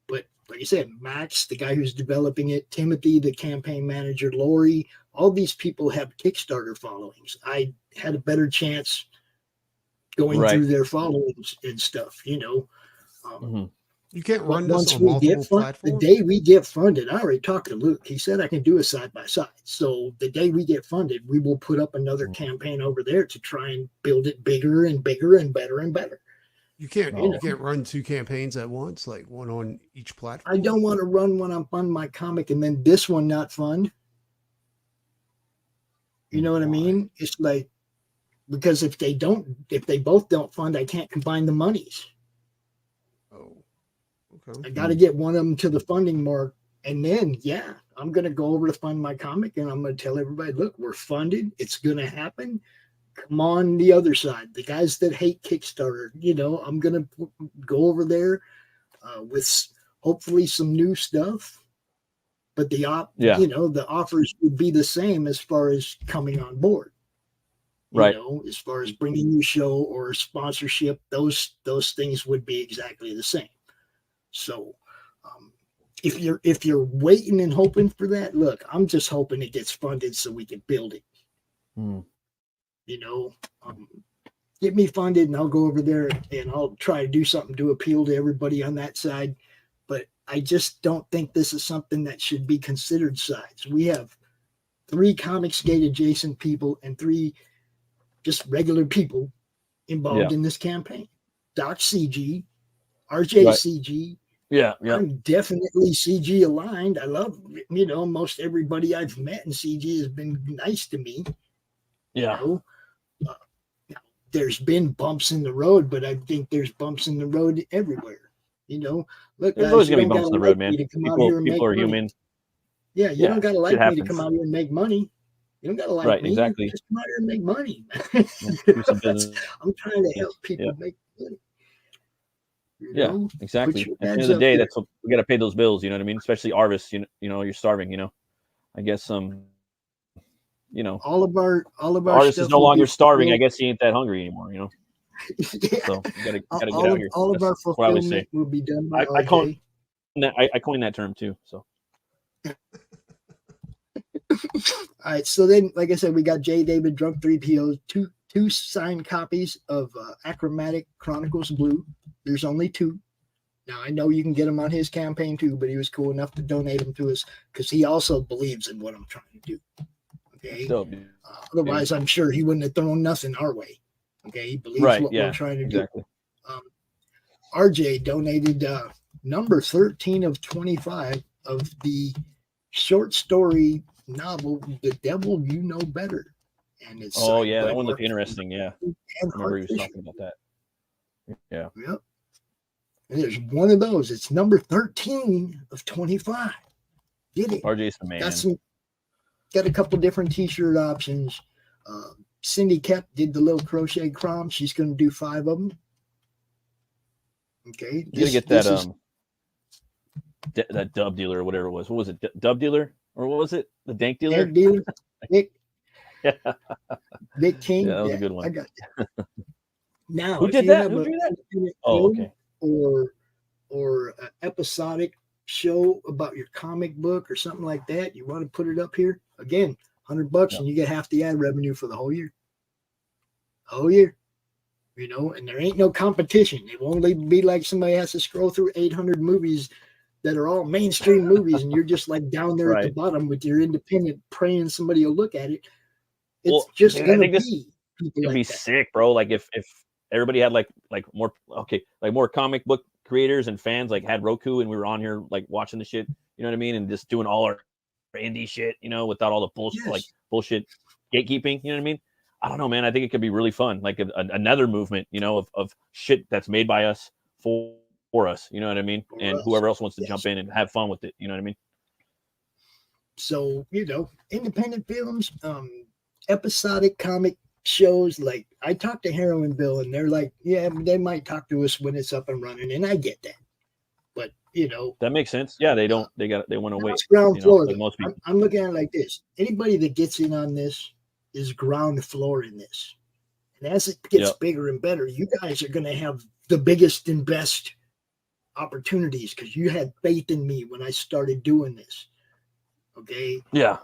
But like I said, Max, the guy who's developing it, Timothy, the campaign manager, Lori, all these people have Kickstarter followings. I had a better chance going through their followings and stuff, you know. You can't run once this on we multiple get platforms? The day we get funded, I already talked to Luke. He said I can do a side-by-side. So the day we get funded, we will put up another campaign over there to try and build it bigger and bigger and better and better. You can't run 2 campaigns at once, like one on each platform. I don't want to run one on Fund My Comic and then this one not fund. You know what I mean? It's like, because if they both don't fund, I can't combine the monies. Oh, okay. I got to get one of them to the funding mark. And then, I'm going to go over to Fund My Comic and I'm going to tell everybody, look, we're funded. It's going to happen. Come on the other side. The guys that hate Kickstarter, you know, I'm going to go over there with hopefully some new stuff. But you know, the offers would be the same as far as coming on board. You know, as far as bringing you show or sponsorship, those things would be exactly the same. So if you're waiting and hoping for that, look, I'm just hoping it gets funded so we can build it. You know, get me funded and I'll go over there and I'll try to do something to appeal to everybody on that side. But I just don't think this is something that should be considered sides. We have 3 Comicsgate adjacent people and 3 just regular people involved in this campaign. Doc CG, RJ CG. Yeah. I'm definitely CG aligned. I love, you know, most everybody I've met in CG has been nice to me. Yeah. You know? There's been bumps in the road, but I think there's bumps in the road everywhere. You know, look, there's guys, always gonna be bumps in the road, man. People are human. Yeah, you don't gotta like me to come out here and make money. You don't gotta like me. Exactly. Just come out here and make money. Do some business. I'm trying to help people make money. You know? Exactly. At the end of the day, that's what we got to pay those bills. You know what I mean? Especially Arvis. You know, you're starving. You know, I guess you know, all of our artists is no longer starving. I guess he ain't that hungry anymore. You know. So you gotta get out here. All of our fulfillment will be done by I coined that term too. So. All right. So then, like I said, we got J. David Drunk 3 POs, two signed copies of Achromatic Chronicles Blue. There's only 2. Now I know you can get them on his campaign too, but he was cool enough to donate them to us because he also believes in what I'm trying to do. Okay. Otherwise, I'm sure he wouldn't have thrown nothing our way. Okay, he believes what we're trying to do. RJ donated number 13 of 25 of the short story novel, The Devil You Know Better. And it's that one looked interesting. Yeah, I remember he was talking about that. Yeah. Yep. And there's one of those. It's number 13 of 25. Get it? RJ's the man. Got a couple different t-shirt options. Cindy Kep did the little crochet crom. She's going to do 5 of them. Okay. You gotta get that that dub dealer or whatever it was. What was it? Dub dealer? Or what was it? The dank dealer? Dank dealer. Nick. Yeah. Nick King. Yeah, that was a good one. I got that. Now, Who did that? Who drew that? Oh, okay. Or an episodic show about your comic book or something like that. You want to put it up here? Again, $100 and you get half the ad revenue for the whole year. Whole year. You know, and there ain't no competition. It won't be like somebody has to scroll through 800 movies that are all mainstream movies, and you're just like down there at the bottom with your independent praying somebody will look at it. It's just going to be. It'd be sick, bro. Like if everybody had like more comic book creators and fans like had Roku, and we were on here like watching the shit, you know what I mean, and just doing all our indie shit, you know, without all the bullshit bullshit gatekeeping, you know what I mean? I don't know, man. I think it could be really fun, like another movement, you know, of shit that's made by us for us, you know what I mean? And whoever else wants to jump in and have fun with it, you know what I mean? So, you know, independent films, episodic comic shows, like I talked to Heroin Bill, and they're like, yeah, they might talk to us when it's up and running, and I get that. But you know, that makes sense. Yeah, they want to wait. Ground floor. Like most people. I'm looking at it like this: anybody that gets in on this is ground floor in this, and as it gets bigger and better, you guys are going to have the biggest and best opportunities because you had faith in me when I started doing this. Okay. Yeah.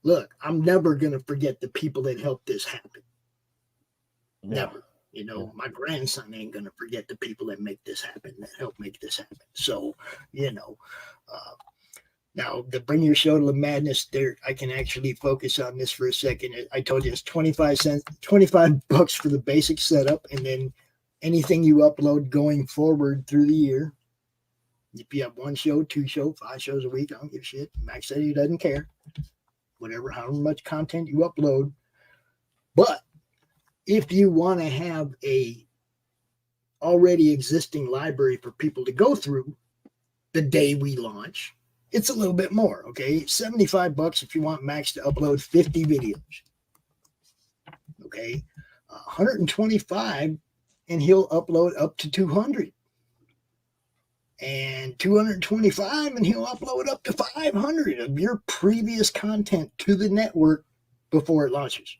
Look, I'm never going to forget the people that helped this happen. Never. You know, my grandson ain't going to forget the people that make this happen, that help make this happen. So, you know, now to bring your show to the madness there, I can actually focus on this for a second. I told you it's $25 for the basic setup. And then anything you upload going forward through the year. If you have 1 show, 2 show, 5 shows a week, I don't give a shit. Max said he doesn't care. Whatever, however much content you upload. But if you want to have a already existing library for people to go through the day we launch, it's a little bit more, okay? $75 if you want Max to upload 50 videos. Okay? $125 and he'll upload up to 200. And $225 and he'll upload up to 500 of your previous content to the network before it launches.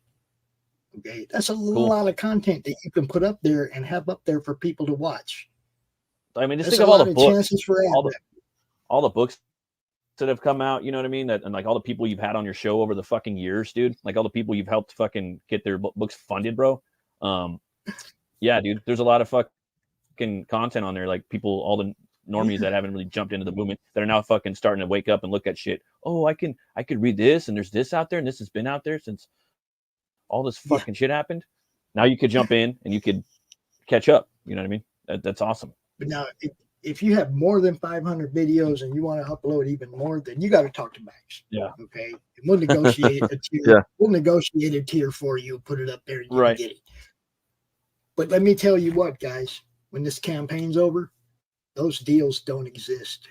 Okay, that's a lot of content that you can put up there and have up there for people to watch. I mean, just think of all the books, all the books that have come out, you know what I mean? And like all the people you've had on your show over the fucking years, dude. Like all the people you've helped fucking get their books funded, bro. Yeah, dude. There's a lot of fucking content on there. Like people, all the normies that haven't really jumped into the movement that are now fucking starting to wake up and look at shit. Oh, I could read this, and there's this out there, and this has been out there since all this fucking shit happened. Now you could jump in and you could catch up. You know what I mean? That's awesome. But now, if you have more than 500 videos and you want to upload even more, then you got to talk to Max. Yeah. Okay. And we'll negotiate a tier. We'll negotiate a tier for you. Put it up there and you can get it. But let me tell you what, guys. When this campaign's over, those deals don't exist.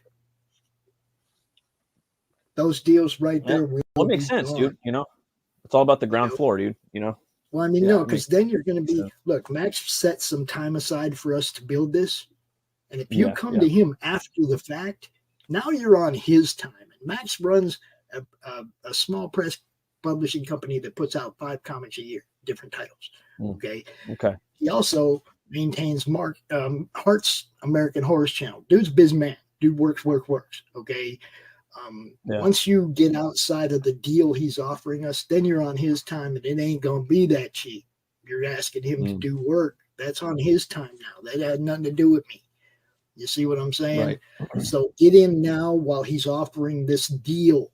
Those deals right there. Well, it makes sense, dude. You know, it's all about the ground floor, dude. You know. Well, I mean, no, because then you're going to be. Look, Max set some time aside for us to build this, and if you come to him after the fact, now you're on his time. And Max runs a small press publishing company that puts out 5 comics a year, different titles. Okay. He also maintains Hart's American Horror Channel. Dude's biz man. Dude works. Okay. Once you get outside of the deal he's offering us, then you're on his time, and it ain't gonna be that cheap. You're asking him to do work. That's on his time now. That had nothing to do with me. You see what I'm saying? Right. So get in now while he's offering this deal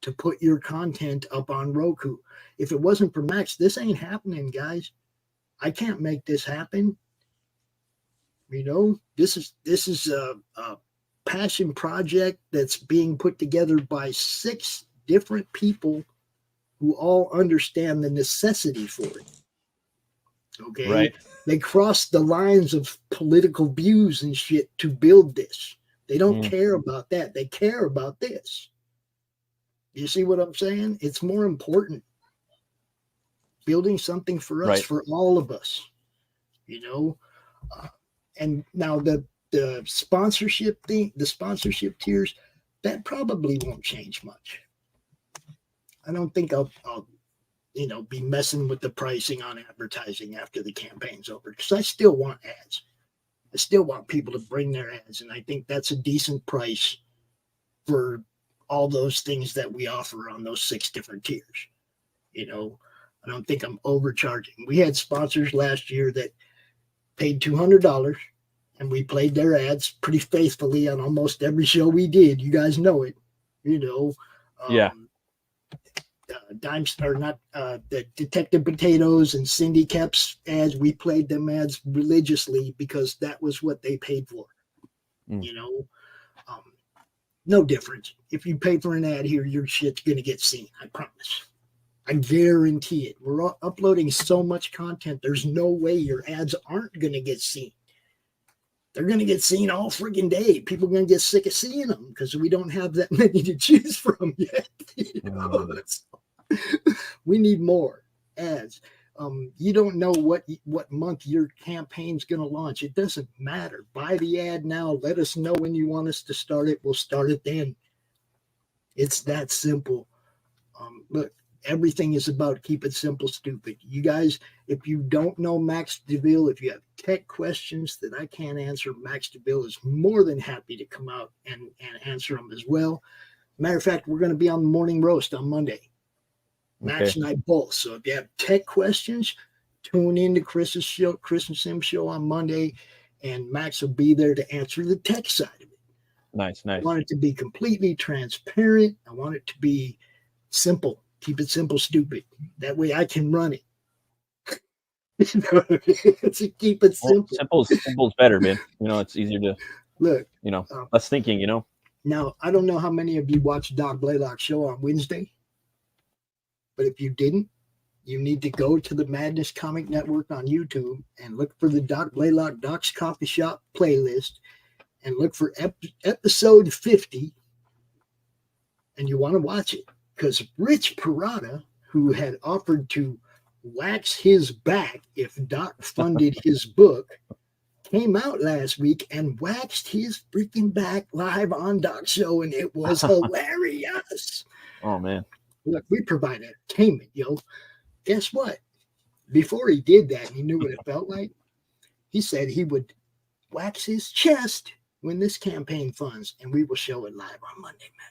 to put your content up on Roku. If it wasn't for Max, this ain't happening, guys. I can't make this happen. You know, this is a passion project that's being put together by 6 different people who all understand the necessity for it. Okay. Right. They crossed the lines of political views and shit to build this. They don't care about that. They care about this. You see what I'm saying? It's more important. Building something for us, Right. for all of us, you know. And now the sponsorship thing, the sponsorship tiers, that probably won't change much. I don't think I'll be messing with the pricing on advertising after the campaign's over, because I still want ads. I still want people to bring their ads, and I think that's a decent price for all those things that we offer on those 6 different tiers. You know, I don't think I'm overcharging. We had sponsors last year that paid $200, and we played their ads pretty faithfully on almost every show we did. You guys know it. You know, Dimes or not, the Detective Potatoes and Cindy Kep's ads, we played them ads religiously because that was what they paid for. You know, no difference. If you pay for an ad here, your shit's going to get seen. I promise. I guarantee it. We're uploading so much content. There's no way your ads aren't going to get seen. They're going to get seen all friggin' day. People are going to get sick of seeing them because we don't have that many to choose from yet. You know? We need more ads. You don't know what month your campaign's going to launch. It doesn't matter. Buy the ad now. Let us know when you want us to start it. We'll start it then. It's that simple. Look, everything is about keep it simple, stupid. You guys, if you don't know Max DeVille, if you have tech questions that I can't answer, Max DeVille is more than happy to come out and answer them as well. Matter of fact, we're going to be on the morning roast on Monday. Max and I both. So if you have tech questions, tune in to Chris's show, Chris and Sim show on Monday, and Max will be there to answer the tech side of it. Nice. I want it to be completely transparent. I want it to be simple. Keep it simple, stupid. That way I can run it. To keep it simple. Simple is better, man. You know, it's easier to look. You know, less thinking. You know. Now I don't know how many of you watched Doc Blaylock's show on Wednesday, but if you didn't, you need to go to the Madness Comic Network on YouTube and look for the Doc Blaylock Doc's Coffee Shop playlist, and look for episode 50, and you want to watch it. Because Rich Parada, who had offered to wax his back if Doc funded his book, came out last week and waxed his freaking back live on Doc's show, and it was hilarious. Oh, man. Look, we provide entertainment, yo. Guess what? Before he did that, and he knew what it felt like, he said he would wax his chest when this campaign funds, and we will show it live on Monday, man.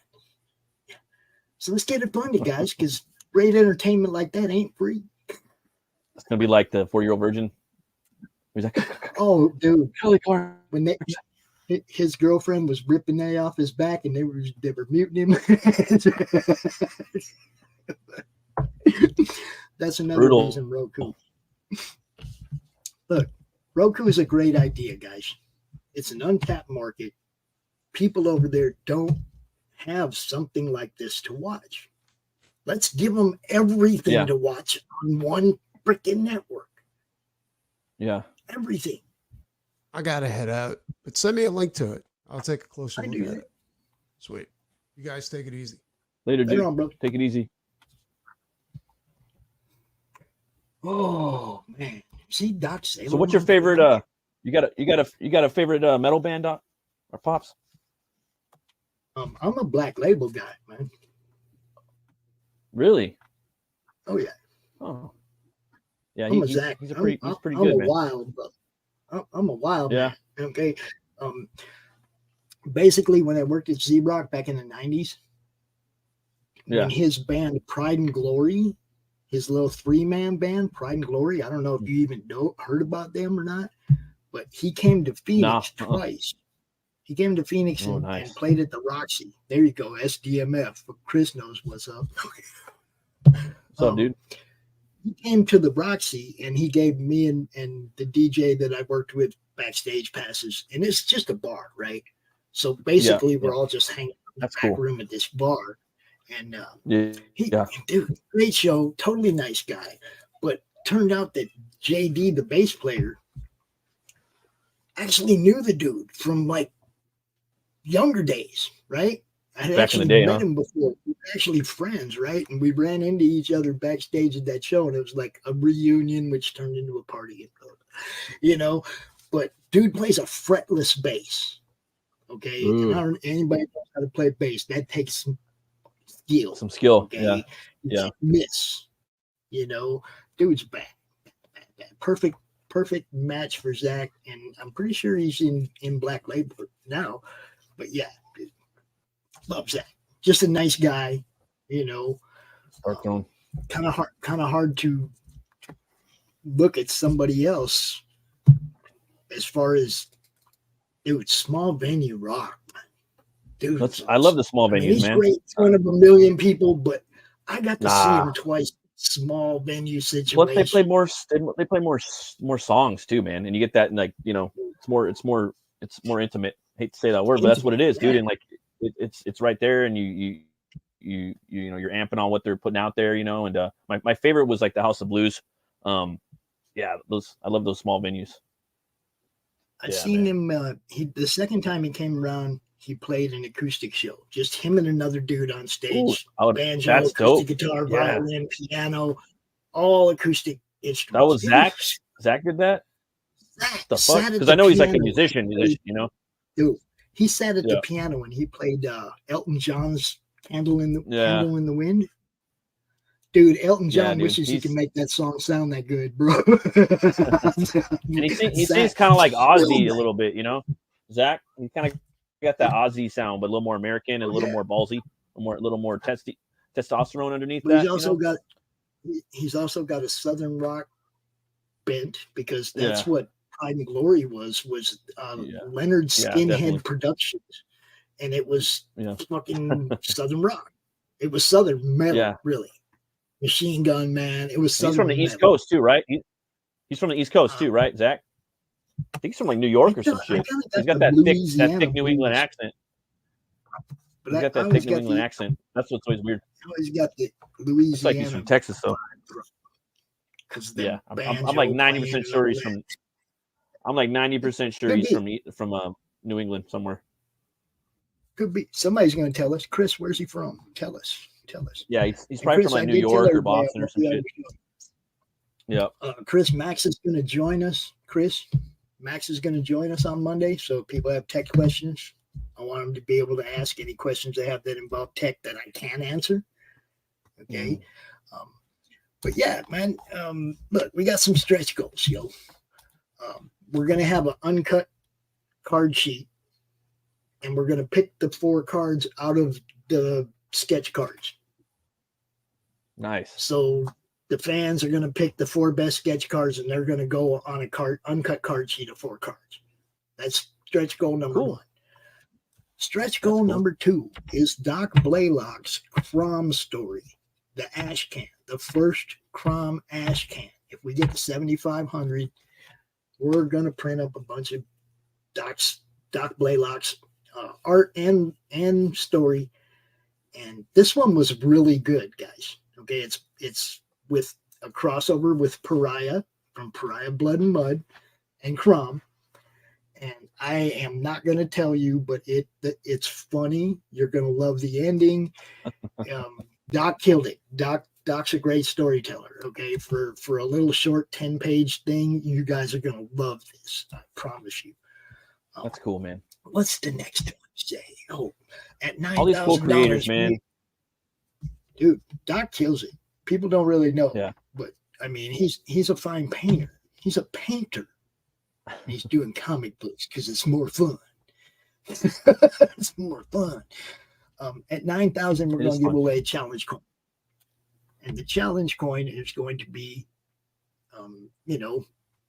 So let's get it funded, guys, because great entertainment like that ain't free. It's gonna be like the 4-year-old virgin. He's like, oh, dude, Kelly Clark. When his girlfriend was ripping that off his back, and they were muting him. That's another Brutal. reason Roku. Look, Roku is a great idea, guys. It's an untapped market. People over there don't have something like this to watch. Let's give them everything to watch on one freaking network. Yeah. Everything. I gotta head out, but send me a link to it. I'll take a closer look at it. Sweet. You guys take it easy. Later, dude. On, bro. Take it easy. Oh man. See, Doc. So what's your favorite you got a favorite metal band, Doc? Or Pops? I'm a Black Label guy, man. Really? Oh yeah. Oh. Yeah, he's pretty good, man. I'm a wild man. Okay. Basically, when I worked at Z-Rock back in the 90s, when his band Pride and Glory, his little 3-man band, Pride and Glory, I don't know if you even heard about them or not, but he came to Phoenix twice. He came to Phoenix and played at the Roxy. There you go, SDMF. Chris knows what's up. What's up, dude? He came to the Roxy and he gave me and the DJ that I worked with backstage passes. And it's just a bar, right? So basically, we're all just hanging in the back room at this bar. And dude, great show, totally nice guy. But turned out that JD, the bass player, actually knew the dude from like younger days, right? I had Back in the actually day, met huh? him before. We were actually friends, right? And we ran into each other backstage at that show, and it was like a reunion, which turned into a party, you know. But dude plays a fretless bass, okay? Ooh. And I don't anybody knows how to play bass. That takes some skill, Some skill. okay? Yeah. You Yeah. can't miss, you know. Dude's bad. Perfect match for Zach, and I'm pretty sure he's in Black Label now. But yeah, dude, love Zach. Just a nice guy, you know. Kind of hard to look at somebody else as far as dude, small venue rock, dude. I love the small venues, he's man. great in front of a million people, but I got to see him twice. Small venue situation. Well, they play more. They play more songs too, man. And you get that, like, you know, it's more intimate. I hate to say that word, but that's what it is, dude. And like, it's right there, and you know, you're amping on what they're putting out there, you know. And my favorite was like the House of Blues. Yeah, I love those small venues. I seen him. The second time he came around, he played an acoustic show, just him and another dude on stage. Banjo, acoustic dope. guitar, violin, piano, all acoustic instruments. That was Zach. Zach did that. Zach the fuck? Because I know he's like a musician, you know. Dude, he sat at the piano and he played Elton John's "Candle in the Wind." Dude, Elton John wishes he could make that song sound that good, bro. And he sings kind of like Ozzy a little bit, you know. Zach, he kind of got that Ozzy sound, but a little more American and a little more ballsy, a little more testosterone underneath that. He's also got a Southern rock bent, because that's what Pride and Glory was Leonard Skinhead Productions, and it was fucking Southern rock. It was Southern metal, really. Machine Gun Man. It was Southern. He's from the East Coast too, right? He's from the East Coast too, right, Zach? I think he's from like New York or some shit. He's got that thick New England accent. He's got that thick New England accent. That's what's always weird. He's got the Louisiana. It's like he's from Texas, though. Yeah, I'm like 90% sure he's from. I'm like 90% sure he's from New England somewhere. Could be. Somebody's going to tell us. Chris, where's he from? Tell us. Yeah, he's probably from like New York or Boston or some shit. Yeah. Chris, Max is going to join us. Max is going to join us on Monday. So if people have tech questions, I want them to be able to ask any questions they have that involve tech that I can answer. Okay. But yeah, man, look, we got some stretch goals, yo. We're going to have an uncut card sheet, and we're going to pick the 4 cards out of the sketch cards. Nice. So the fans are going to pick the 4 best sketch cards, and they're going to go on a uncut card sheet of 4 cards. That's stretch goal number 1. Stretch goal number 2 is Doc Blaylock's Crom story, the ash can, the first Crom ash can. If we get to 7,500, we're going to print up a bunch of Doc Blaylock's art and story. And this one was really good, guys. Okay, it's with a crossover with Pariah, from Pariah Blood and Mud and Crom. And I am not going to tell you, but it's funny. You're going to love the ending. Doc killed it. Doc's a great storyteller. Okay, for a little short 10-page thing, you guys are going to love this. I promise you. That's cool, man. What's the next one say? Oh, at $9,000. All these cool creators, man. Dude, Doc kills it. People don't really know. Yeah. But I mean, he's a fine painter. He's a painter. He's doing comic books because it's more fun. It's more fun. At 9,000, we're going to give away a challenge coin. And the challenge coin is going to be,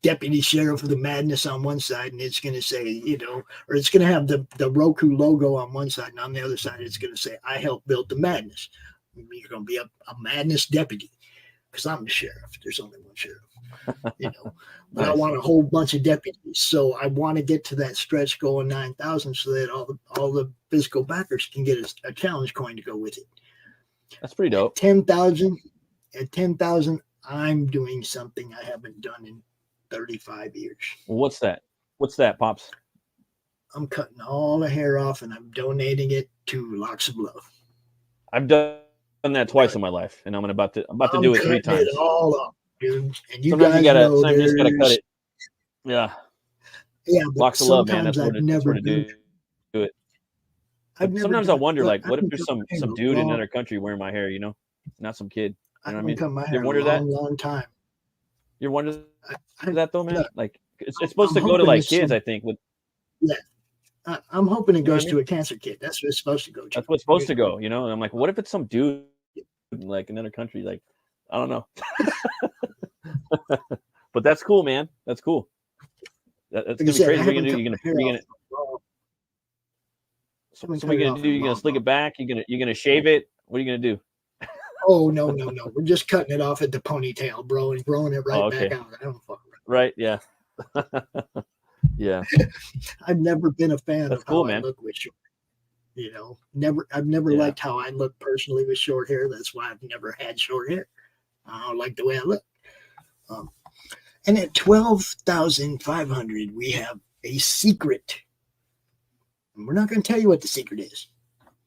Deputy Sheriff of the Madness on one side, and it's going to say, or it's going to have the ROKU logo on one side, and on the other side, it's going to say, I helped build the madness. You're going to be a madness deputy, because I'm the sheriff. There's only one sheriff. But nice. I want a whole bunch of deputies, so I want to get to that stretch goal of 9,000 so that all the physical backers can get a challenge coin to go with it. That's pretty dope. At 10,000, I'm doing something I haven't done in 35 years. Well, what's that? What's that, Pops? I'm cutting all the hair off and I'm donating it to Locks of Love. I've done that twice in my life, and I'm about to do it 3 times. It all up, dude. And you sometimes guys sometimes you just gotta cut it. Yeah. Yeah, but Locks of love, man. sometimes That's I've never what it do it. Sometimes I wonder, like, what if there's some dude in another country wearing my hair, not some kid. You know what I mean? Cut my hair You wonder a long time. You wonder that though, man? Look, like it's supposed to go to like kids, I think. Yeah. I'm hoping it goes to a cancer kid. That's what it's supposed to go to. That's what's supposed to go, And I'm like, what if it's some dude like in another country? Like, I don't know. But that's cool, man. That's cool. That's gonna be crazy. What are you gonna do? What are you gonna do? You're gonna slick it back? You're gonna shave it? What are you gonna do? Oh no. We're just cutting it off at the ponytail, bro, and growing it right back out. I don't fuck around. Right, yeah. Yeah. I've never been a fan That's of cool, how man. I look with short. I've never liked how I look personally with short hair. That's why I've never had short hair. I don't like the way I look. And at 12,500, we have a secret. And we're not going to tell you what the secret is.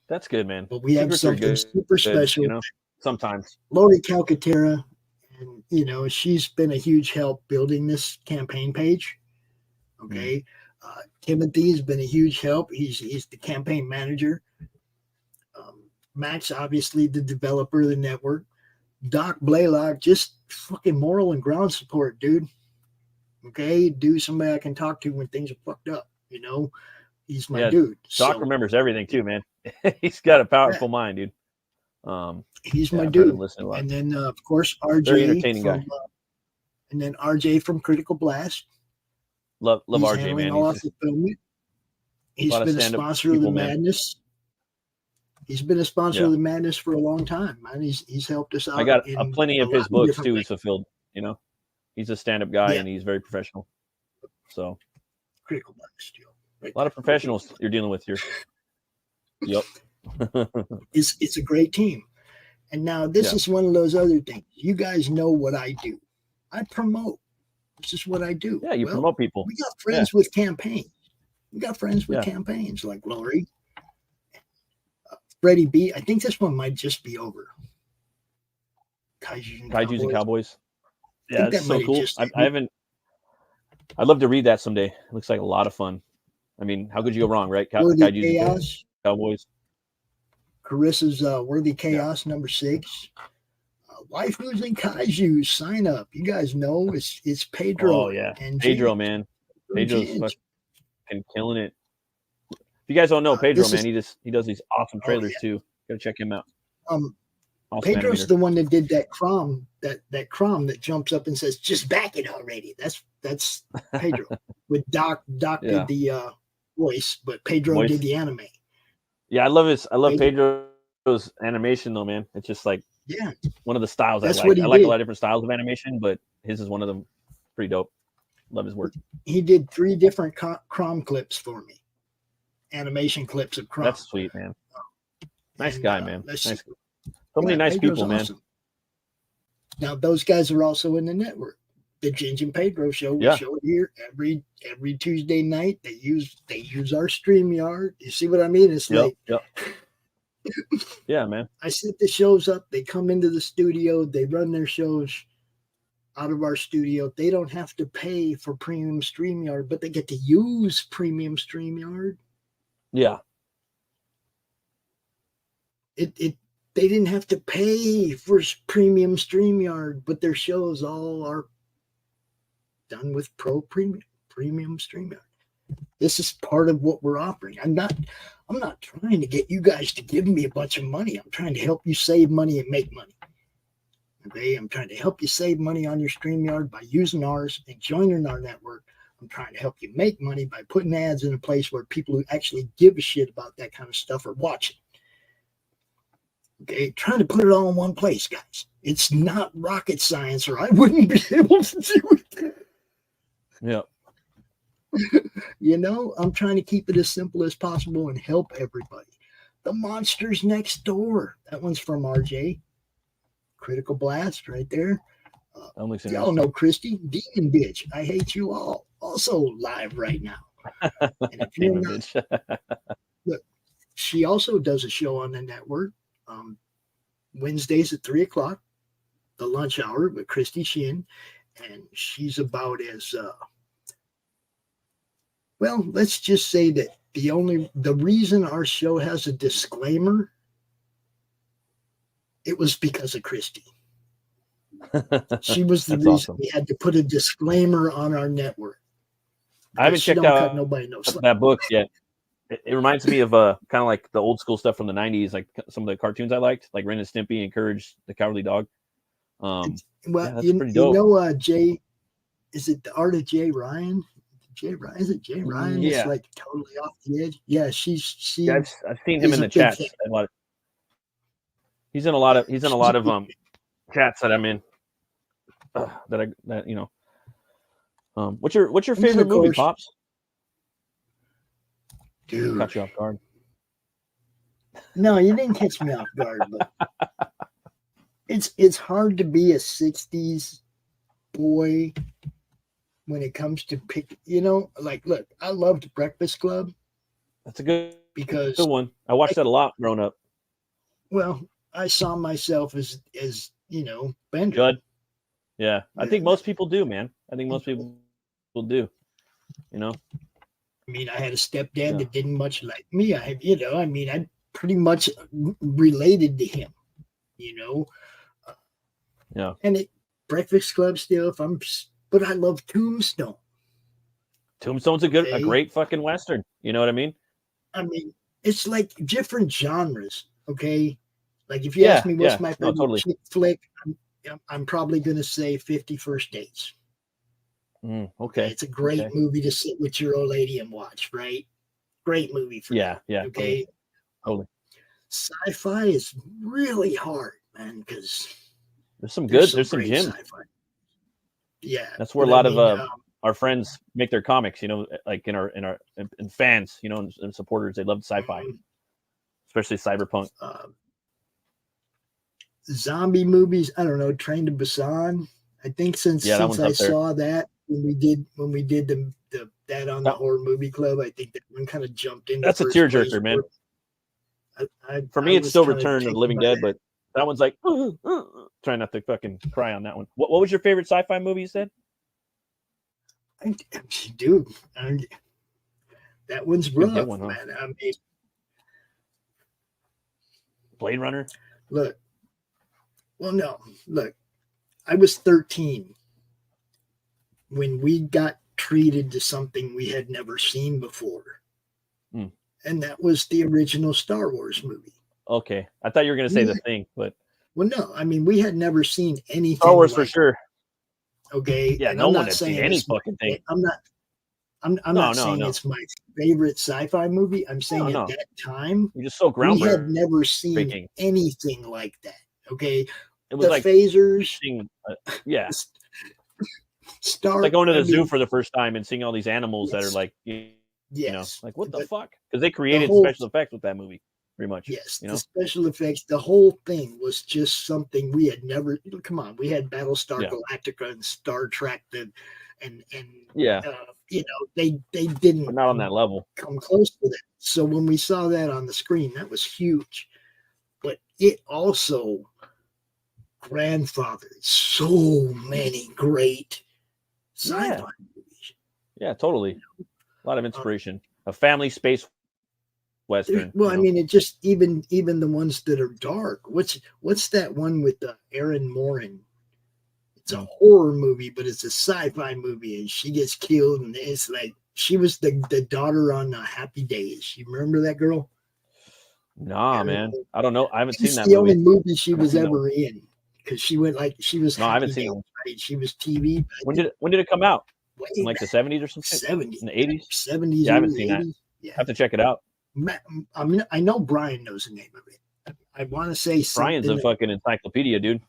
That's good, man. But we have something super special. Sometimes. Lori Calcaterra, and she's been a huge help building this campaign page. Okay. Timothy's been a huge help. He's the campaign manager. Max, obviously the developer of the network. Doc Blaylock, just fucking moral and ground support, dude. Okay. Dude, somebody I can talk to when things are fucked up. He's my dude. Doc remembers everything too, man. He's got a powerful mind, dude. He's my dude. And then of course RJ, very entertaining guy. And then RJ from Critical Blast. Love RJ, man. He's been a sponsor of the Madness. He's been a sponsor of the Madness for a long time, man. He's helped us out. I got plenty of his books too. He's fulfilled. He's a stand-up guy and he's very professional. So Critical Blast, right. A lot of professionals you're dealing with here. Yep. It's a great team. And now this is one of those other things. You guys know what I do. I promote. This is what I do. Yeah, you promote people. We got friends with campaigns. We got friends with campaigns like Lori, Freddie B. I think this one might just be over. Kaijus and Cowboys. Yeah, that's so cool. I haven't. I'd love to read that someday. It looks like a lot of fun. I mean, how could you go wrong, right? Kaijus and Cowboys. Carissa's Worthy Chaos #6. Waifus and Kaijus, sign up. You guys know it's Pedro. Oh yeah, and Pedro, man. Pedro's fucking killing it. If you guys don't know Pedro, man, he does these awesome trailers too. Gotta check him out. Awesome Pedro's animator. The one that did that Crom that jumps up and says, "Just back it already." That's Pedro. With Doc did the voice, but Pedro did the anime. Yeah, I love Pedro's animation though, man. It's just like one of the styles I like. I like a lot of different styles of animation, but his is one of them. Pretty dope. Love his work. He did 3 different Crom clips for me. Animation clips of Crom. That's sweet, man. Nice guy, man. Nice. So many nice people, man. Awesome. Now those guys are also in the network. The Ginge and Pedro show. We show it here every Tuesday night. They use our StreamYard. You see what I mean? It's yeah, man. I set the shows up. They come into the studio. They run their shows out of our studio. They don't have to pay for premium StreamYard, but they get to use premium StreamYard. Yeah. They didn't have to pay for premium StreamYard, but their shows all are done with premium StreamYard. This is part of what we're offering. I'm not trying to get you guys to give me a bunch of money. I'm trying to help you save money and make money. Okay, I'm trying to help you save money on your StreamYard by using ours and joining our network. I'm trying to help you make money by putting ads in a place where people who actually give a shit about that kind of stuff are watching. Okay, trying to put it all in one place, guys. It's not rocket science, or I wouldn't be able to do it. Yeah. I'm trying to keep it as simple as possible and help everybody. The Monsters Next Door. That one's from RJ. Critical Blast right there. Y'all know Christy, Demon Bitch. I hate you all. Also live right now. And if you're not, look, she also does a show on the network Wednesdays at 3:00, the lunch hour with Christy Sheehan, and she's about as well. Let's just say that the reason our show has a disclaimer, it was because of Christy. She was the reason awesome. We had to put a disclaimer on our network. I haven't checked out nobody knows that book yet. It reminds me of kind of like the old school stuff from the 90s, like some of the cartoons I liked, like Ren and Stimpy and Courage the Cowardly Dog. Well, yeah, you know, Jay, is it The Art of Jay Ryan? Is it Jay Ryan? Yeah. It's like totally off the edge. Yeah, yeah, I've seen him in the chats. He's in a lot of chats that I'm in. That you know. What's your favorite movie, Pops? Dude, caught you off guard. No, you didn't catch me off guard. But it's hard to be a '60s boy when it comes to pick. You know, like look, I loved Breakfast Club. That's a good one. I watched that a lot growing up. Well, I saw myself as you know, Bender. Good. Yeah, I think most people do, man. I think most people do. You know. I mean, I had a stepdad that didn't much like me. I pretty much related to him, you know. Yeah. And Breakfast Club still, but I love Tombstone. Tombstone's a great fucking Western. You know what I mean? I mean, it's like different genres, okay? Like if you ask me what's my favorite chick flick, I'm probably going to say 50 First Dates. Okay. It's a great movie to sit with your old lady and watch, right? Great movie for that. Yeah. Okay. Totally. Sci-fi is really hard, man, because there's some gems. Sci-fi. Yeah. That's where a lot of our friends make their comics, you know, like in fans, you know, and supporters, they love sci-fi, especially cyberpunk. Zombie movies, I don't know, Train to Busan. I think since I saw that when we did that on the horror movie club, I think that one kind of jumped in. That's a tearjerker, man. For me, it's still Return of the Living Dead, but that one's like trying not to fucking cry on that one. What was your favorite sci-fi movie? You said, dude, that one's rough, man. I mean, Blade Runner. Look, I was 13 when we got treated to something we had never seen before. And that was the original Star Wars movie. Okay. I thought you were going to say The Thing, but. Well, no. I mean, we had never seen anything. Star Wars for sure. Okay. Yeah, no one had seen any fucking thing. I'm not saying it's my favorite sci-fi movie. I'm saying at that time, you're just so groundbreaking. We had never seen anything like that. Okay. It was like phasers. Yeah. It's like going to the zoo for the first time and seeing all these animals that are like, you know, like what the fuck? Because they created special effects with that movie, pretty much. Yes, you know? The special effects, the whole thing was just something we had never. Come on, we had Battlestar Galactica and Star Trek, and you know, they didn't, but not on that level, come close to that. So when we saw that on the screen, that was huge. But it also grandfathered so many great sci-fi movies. Yeah, totally. A lot of inspiration. A family space Western. Well, I mean, it just even the ones that are dark. What's that one with Erin Morin? It's a horror movie, but it's a sci-fi movie, and she gets killed, and it's like she was the daughter on Happy Days. You remember that girl? Nah, man, I don't know. I haven't seen that. It's the only movie she was ever in, because she went she was. No, I haven't seen it. Right? She was TV. When did it come out? In like the 70s or something? 70s. In the 80s? 70s. Yeah, I haven't seen 80s. that. Yeah. I have to check it out. I mean, I know Brian knows the name of it. I want to say Brian's a fucking encyclopedia, dude.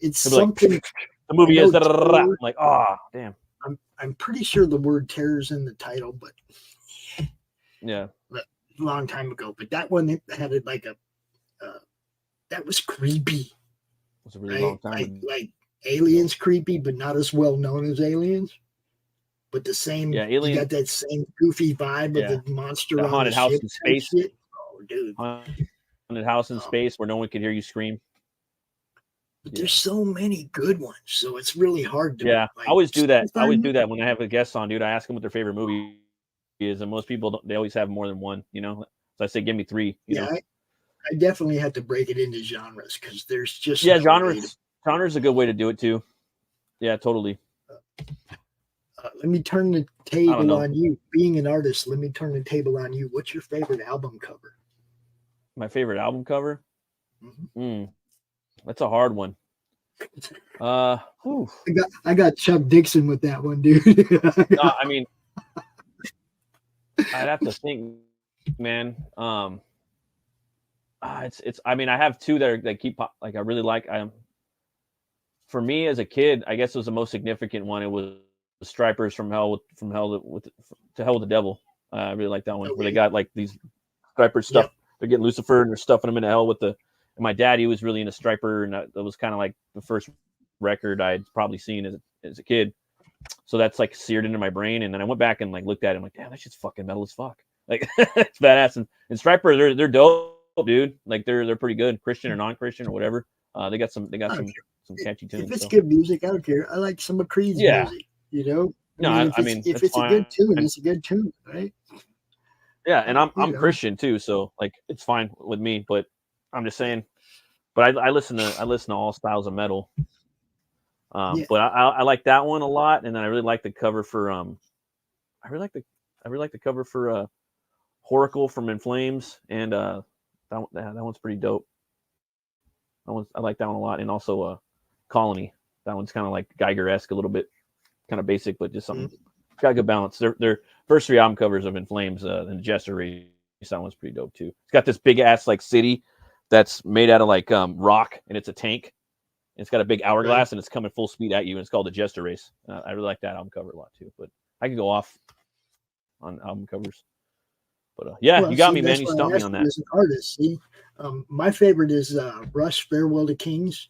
It's something. Like, the movie is I'm like, oh, damn. I'm pretty sure the word terror's in the title, but yeah, a long time ago. But that one had it like that was creepy. It was a really long time. Like Aliens creepy, but not as well known as Aliens. But the same, Alien, you got that same goofy vibe of the monster the on haunted the house ship in space. Shit. Oh, dude. Haunted house in space where no one could hear you scream. But there's so many good ones, so it's really hard to. Yeah, I always do that. I always do that when I have a guest on, dude. I ask them what their favorite movie is, and most people they always have more than one. So I say, give me three. You know? I definitely have to break it into genres because there's just genres. Genres a good way to do it too. Yeah, totally. Let me turn the table on you. Being an artist, let me turn the table on you. What's your favorite album cover? My favorite album cover? That's a hard one. I got Chuck Dixon with that one, dude. I mean, I'd have to think, man. It's. I mean, I have two that keep like I really like. For me as a kid, I guess it was the most significant one. It was Stripers from Hell to Hell with the Devil. I really like that one where they got like these Striper stuff. Yep. They're getting Lucifer and they're stuffing him into hell with the. And my dad, he was really into Striper, and that was kind of like the first record I'd probably seen as a kid. So that's like seared into my brain. And then I went back and like looked at it. I'm like, damn, that shit's fucking metal as fuck. Like it's badass. And Striper, they're dope, dude. Like they're pretty good, Christian or non-Christian or whatever. They got some catchy tunes. If it's good music, I don't care. I like some of Creed's music. You know. No, if it's a good tune, it's a good tune, right? Yeah, and I'm Christian too, so like it's fine with me. But I'm just saying. But I listen to all styles of metal. But I like that one a lot, and then I really like the cover for I really like the cover for Horacle from In Flames, and that one's pretty dope. I like that one a lot, and also Colony. That one's kind of like Geiger-esque a little bit, kind of basic, but just something. It's got a good balance. Their first three album covers of In Flames and Jester Race. That one's pretty dope too. It's got this big ass like city that's made out of like rock, and it's a tank. And it's got a big hourglass, and it's coming full speed at you, and it's called the Jester Race. I really like that album cover a lot too. But I could go off on album covers. But you got me, man. You stumped me on that. As an artist, see, my favorite is Rush Farewell to Kings.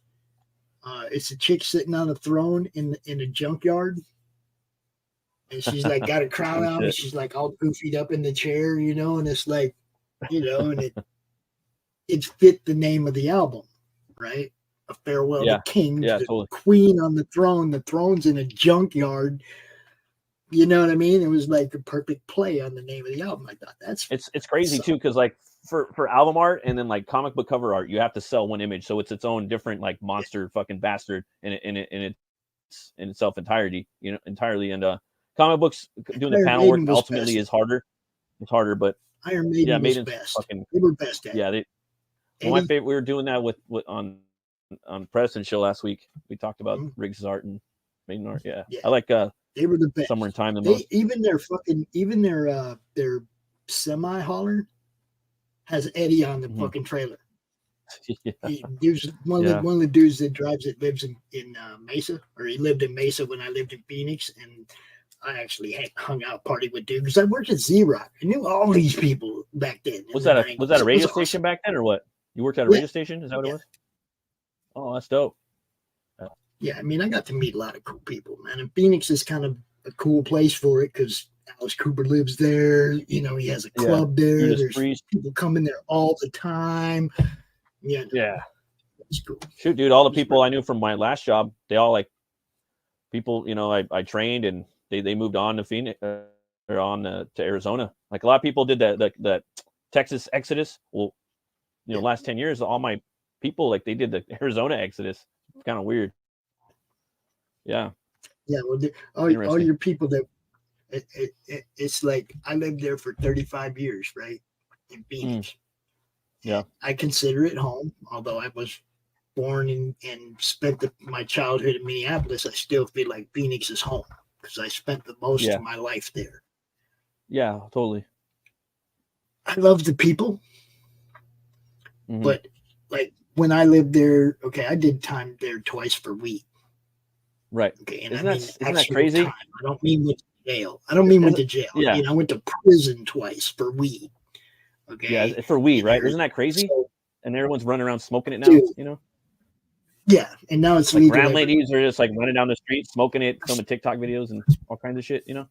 It's a chick sitting on a throne in a junkyard, and she's like got a crown on, and she's like all goofied up in the chair, and it's like, and it fit the name of the album, right? A Farewell to Kings, the queen on the throne. The throne's in a junkyard. You know what I mean? It was like a perfect play on the name of the album. I thought it's crazy too, because like for album art and then like comic book cover art, you have to sell one image, so it's its own different like monster fucking bastard in itself entirely. And comic books doing the panel work ultimately is harder. It's harder, but Iron Maiden was best. They were best at it. My favorite. We were doing that with on Preston show last week. We talked about Riggs' art and Maiden art. Yeah. I like they were the best. Somewhere in Time the most. Even their semi hauler has Eddie on the fucking trailer. One of the dudes that drives it lives in Mesa, or he lived in Mesa when I lived in Phoenix, and I actually hung out party with dudes because I worked at Z-Rock. I knew all these people back then. Was that a radio station back then, or what? You worked at a radio station? Is that what it was? Oh, that's dope. Yeah, I mean, I got to meet a lot of cool people, man. And Phoenix is kind of a cool place for it because Alice Cooper lives there. He has a club there. There's people coming there all the time. Yeah. It's cool. Shoot, dude, all the people I knew from my last job, they all like people, I trained and they moved on to Phoenix or on to Arizona. Like a lot of people did that Texas exodus. Well, last 10 years, all my people, like they did the Arizona exodus. It's kind of weird. Yeah. Yeah. Well, all your people that it's like I lived there for 35 years, right? In Phoenix. Yeah. I consider it home, although I was born and spent my childhood in Minneapolis. I still feel like Phoenix is home because I spent the most of my life there. Yeah, totally. I love the people, but like when I lived there, I did time there twice for weed. Right. Okay. And isn't that crazy? Time. I don't mean went to jail. Went to jail. Yeah. I went to prison twice for weed. Okay. Yeah, for weed, right? Isn't that crazy? So, and everyone's running around smoking it now, dude, Yeah, and now it's like legal. grand ladies are just like running down the street, smoking it, filming TikTok videos and all kinds of shit, you know.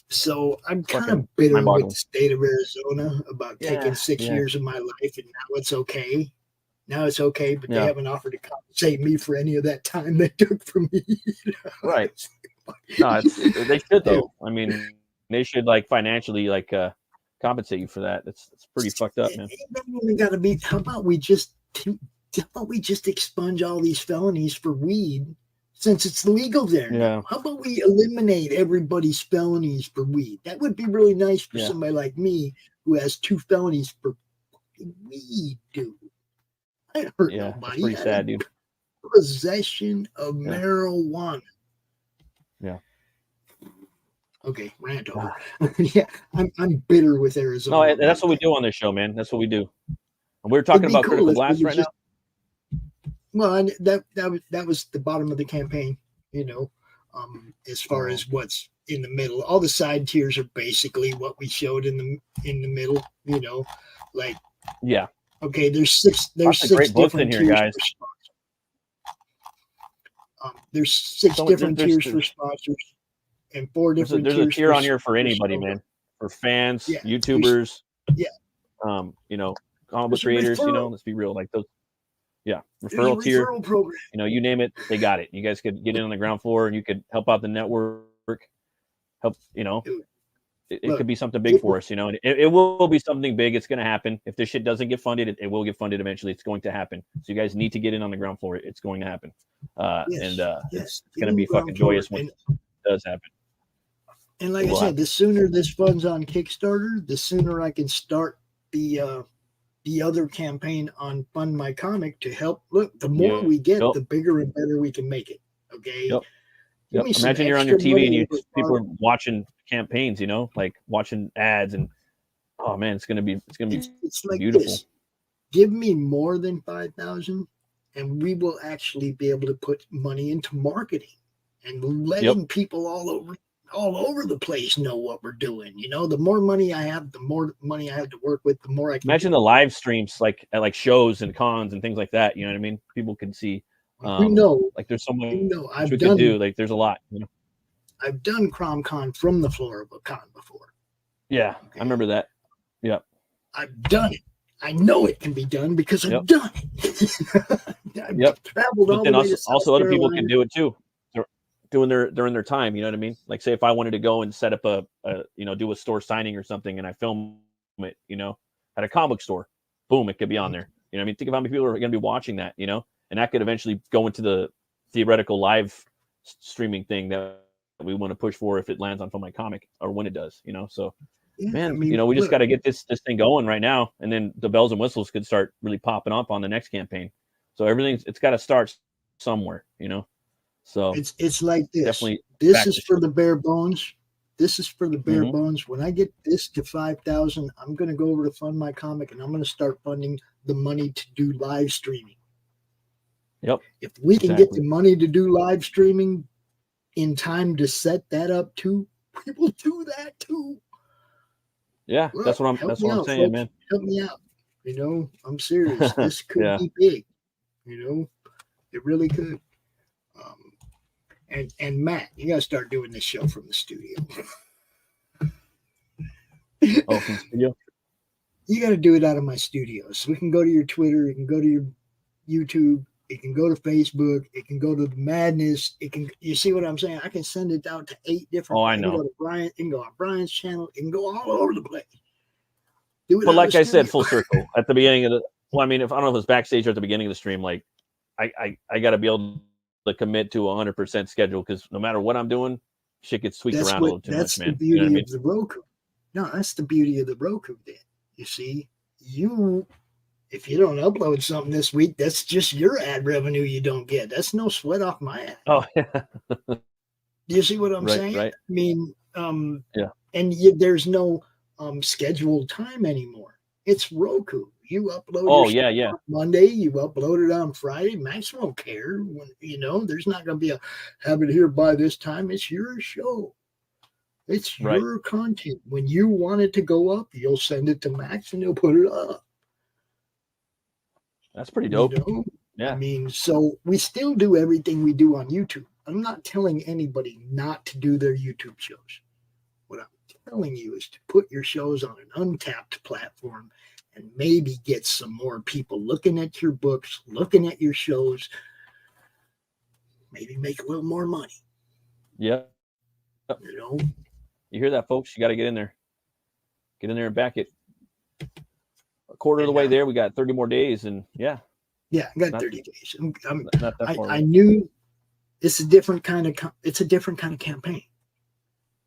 So I'm kind Fucking of bitter with mind-boggling. the state of Arizona about taking 6 yeah. years of my life, and now it's okay. Now it's okay, but they Yeah. haven't offered to compensate me for any of that time they took from me. Right. No, they should though. I mean, they should like financially like compensate you for that. It's pretty fucked up, man. Gotta be. How about we just expunge all these felonies for weed since it's legal there Yeah. now? How about we eliminate everybody's felonies for weed? That would be really nice for somebody like me who has 2 felonies for weed, dude. I ain't hurt nobody. That's pretty sad, dude. Possession of marijuana. Yeah. Okay, rant over. Yeah, I'm bitter with Arizona. No, that's what we do on this show, man. That's what we do. And we're talking about Critical Blast right now. Well, that was the bottom of the campaign, you know, as far as what's in the middle. All the side tiers are basically what we showed in the middle, you know, like okay, there's six different tiers guys. for sponsors. There's 6 different tiers for sponsors and 4 different tiers. There's a tier on here for anybody, man. For fans, YouTubers, you know, comic book creators, you know, let's be real, like those. Yeah, referral tier. Program. You know, you name it, they got it. You guys could get in on the ground floor and you could help out the network. Help, you know, it could be something big for us, you know, and it will be something big. It's going to happen. If this shit doesn't get funded, it will get funded eventually. It's going to happen. So you guys need to get in on the ground floor. It's going to happen. It's going to be fucking joyous when it does happen. And like I said, the sooner this funds on Kickstarter, the sooner I can start the other campaign on Fund My Comic to help. Look, the more we get, the bigger and better we can make it. Okay. Imagine you're on your TV and people are watching campaigns, you know, like watching ads, and oh man, it's gonna be like beautiful. This. Give me more than 5,000, and we will actually be able to put money into marketing and letting people all over the place know what we're doing. You know, the more money I have, the more money I have to work with, the more I can imagine the live streams like at like shows and cons and things like that. You know what I mean? People can see. Like there's so much we could do. Like there's a lot. You know, I've done CromCon from the floor of a con before. Yeah, okay. I remember that. Yep. I've done it. I know it can be done because I've done it. I've traveled all the way to South also other people Carolina. can do it too. During their time, you know what I mean? Like say if I wanted to go and set up a you know, do a store signing or something and I film it, you know, at a comic store, boom, it could be on there. You know what I mean? Think of how many people are going to be watching that, you know, and that could eventually go into the theoretical live streaming thing that we want to push for if it lands on Film My Comic or when it does, you know? So man, I mean, you know, we just got to get this thing going right now. And then the bells and whistles could start really popping up on the next campaign. So it's got to start somewhere, you know? So it's like this. Definitely this is for the bare bones. This is for the bare bones. When I get this to 5,000, I'm going to go over to Fund My Comic and I'm going to start funding the money to do live streaming. Yep. If we can get the money to do live streaming in time to set that up too, we will do that too. Yeah, look, that's what I'm saying, folks. Man. Help me out. You know, I'm serious. This could be big. You know, it really could. And Matt, you gotta start doing this show from the studio. From the studio? You gotta do it out of my studio. So we can go to your Twitter, it can go to your YouTube, it can go to Facebook, it can go to the Madness, you see what I'm saying? I can send it out to 8 different. I know. It can go to Brian, it can go on Brian's channel, it can go all over the place. But like I said, full circle at the beginning of I don't know if it was backstage or at the beginning of the stream, like I gotta be able to commit to 100% schedule because no matter what I'm doing, shit gets tweaked around a little too much, man. That's the beauty of the Roku. No, that's the beauty of the Roku. Then you see, if you don't upload something this week, that's just your ad revenue you don't get. That's no sweat off my ad. Oh yeah. You see what I'm saying? Right. I mean, yeah. And there's no scheduled time anymore. It's Roku. You upload. On Monday, you upload it on Friday. Max won't care. When, you know, there's not going to be a have it here by this time. It's your show. It's your content. When you want it to go up, you'll send it to Max and he'll put it up. That's pretty dope. You know? Yeah. I mean, so we still do everything we do on YouTube. I'm not telling anybody not to do their YouTube shows. What I'm telling you is to put your shows on an untapped platform and maybe get some more people looking at your books, looking at your shows, maybe make a little more money. Yeah. You know, you hear that, folks? You got to get in there. Get in there and back it. A quarter of the way there. We got 30 more days, and yeah. Yeah, I got 30 days. Not that far. I knew it's a different kind of campaign.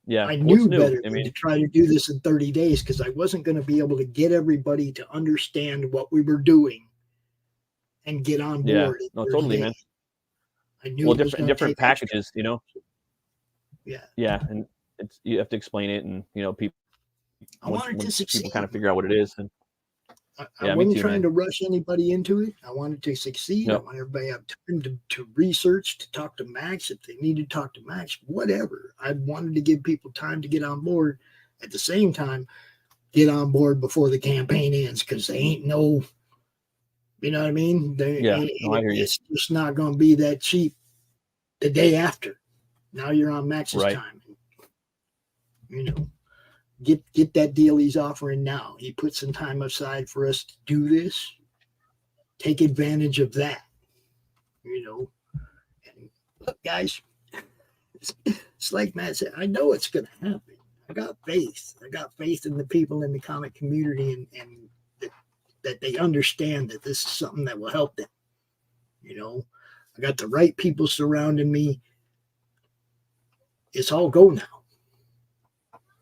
Yeah, I knew better than to try to do this in 30 days because I wasn't going to be able to get everybody to understand what we were doing and get on board. Yeah, no, totally, man. I knew different packages, you know. Yeah. Yeah, and you have to explain it, and you know, people. I wanted to succeed. People kind of figure out what it is, and I wasn't trying to rush anybody into it. I wanted to succeed. Yep. I want everybody to have time to research, to talk to Max if they need to talk to Max, whatever. I wanted to give people time to get on board. At the same time, get on board before the campaign ends because they ain't no, you know what I mean? I hear you. It's just not going to be that cheap the day after. Now you're on Max's time. You know. Get that deal he's offering now. He put some time aside for us to do this. Take advantage of that. You know. And look, guys, it's like Matt said, I know it's going to happen. I got faith. I got faith in the people in the comic community and that they understand that this is something that will help them. You know, I got the right people surrounding me. It's all go now.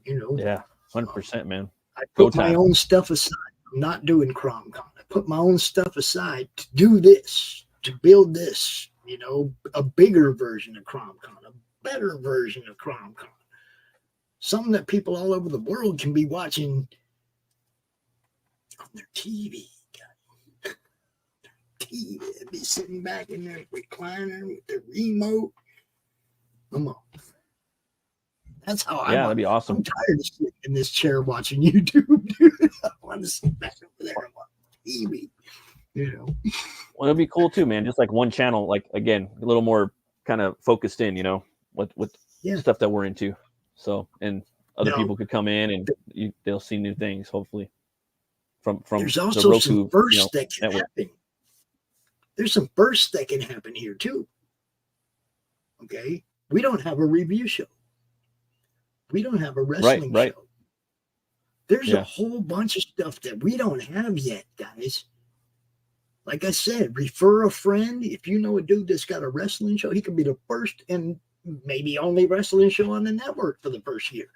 You know, yeah, 100%, man. I put my own stuff aside. I'm not doing CromCon. I put my own stuff aside to do this, to build this, you know, a bigger version of CromCon, a better version of CromCon. Something that people all over the world can be watching on their TV. TV. They'd be sitting back in their recliner with their remote. Come on. That's how that'd be awesome. I'm tired of sitting in this chair watching YouTube, dude. I want to sit back over there and watch TV. You know. Well, it'd be cool too, man. Just like one channel, like again, a little more kind of focused in, you know, with stuff that we're into. So, and other people could come in and they'll see new things, hopefully. From there's the also ROKU, some bursts that can happen. There's some bursts that can happen here too. Okay, we don't have a review show. We don't have a wrestling show. There's a whole bunch of stuff that we don't have yet, guys. Like I said, refer a friend. If you know a dude that's got a wrestling show, he could be the first and maybe only wrestling show on the network for the first year.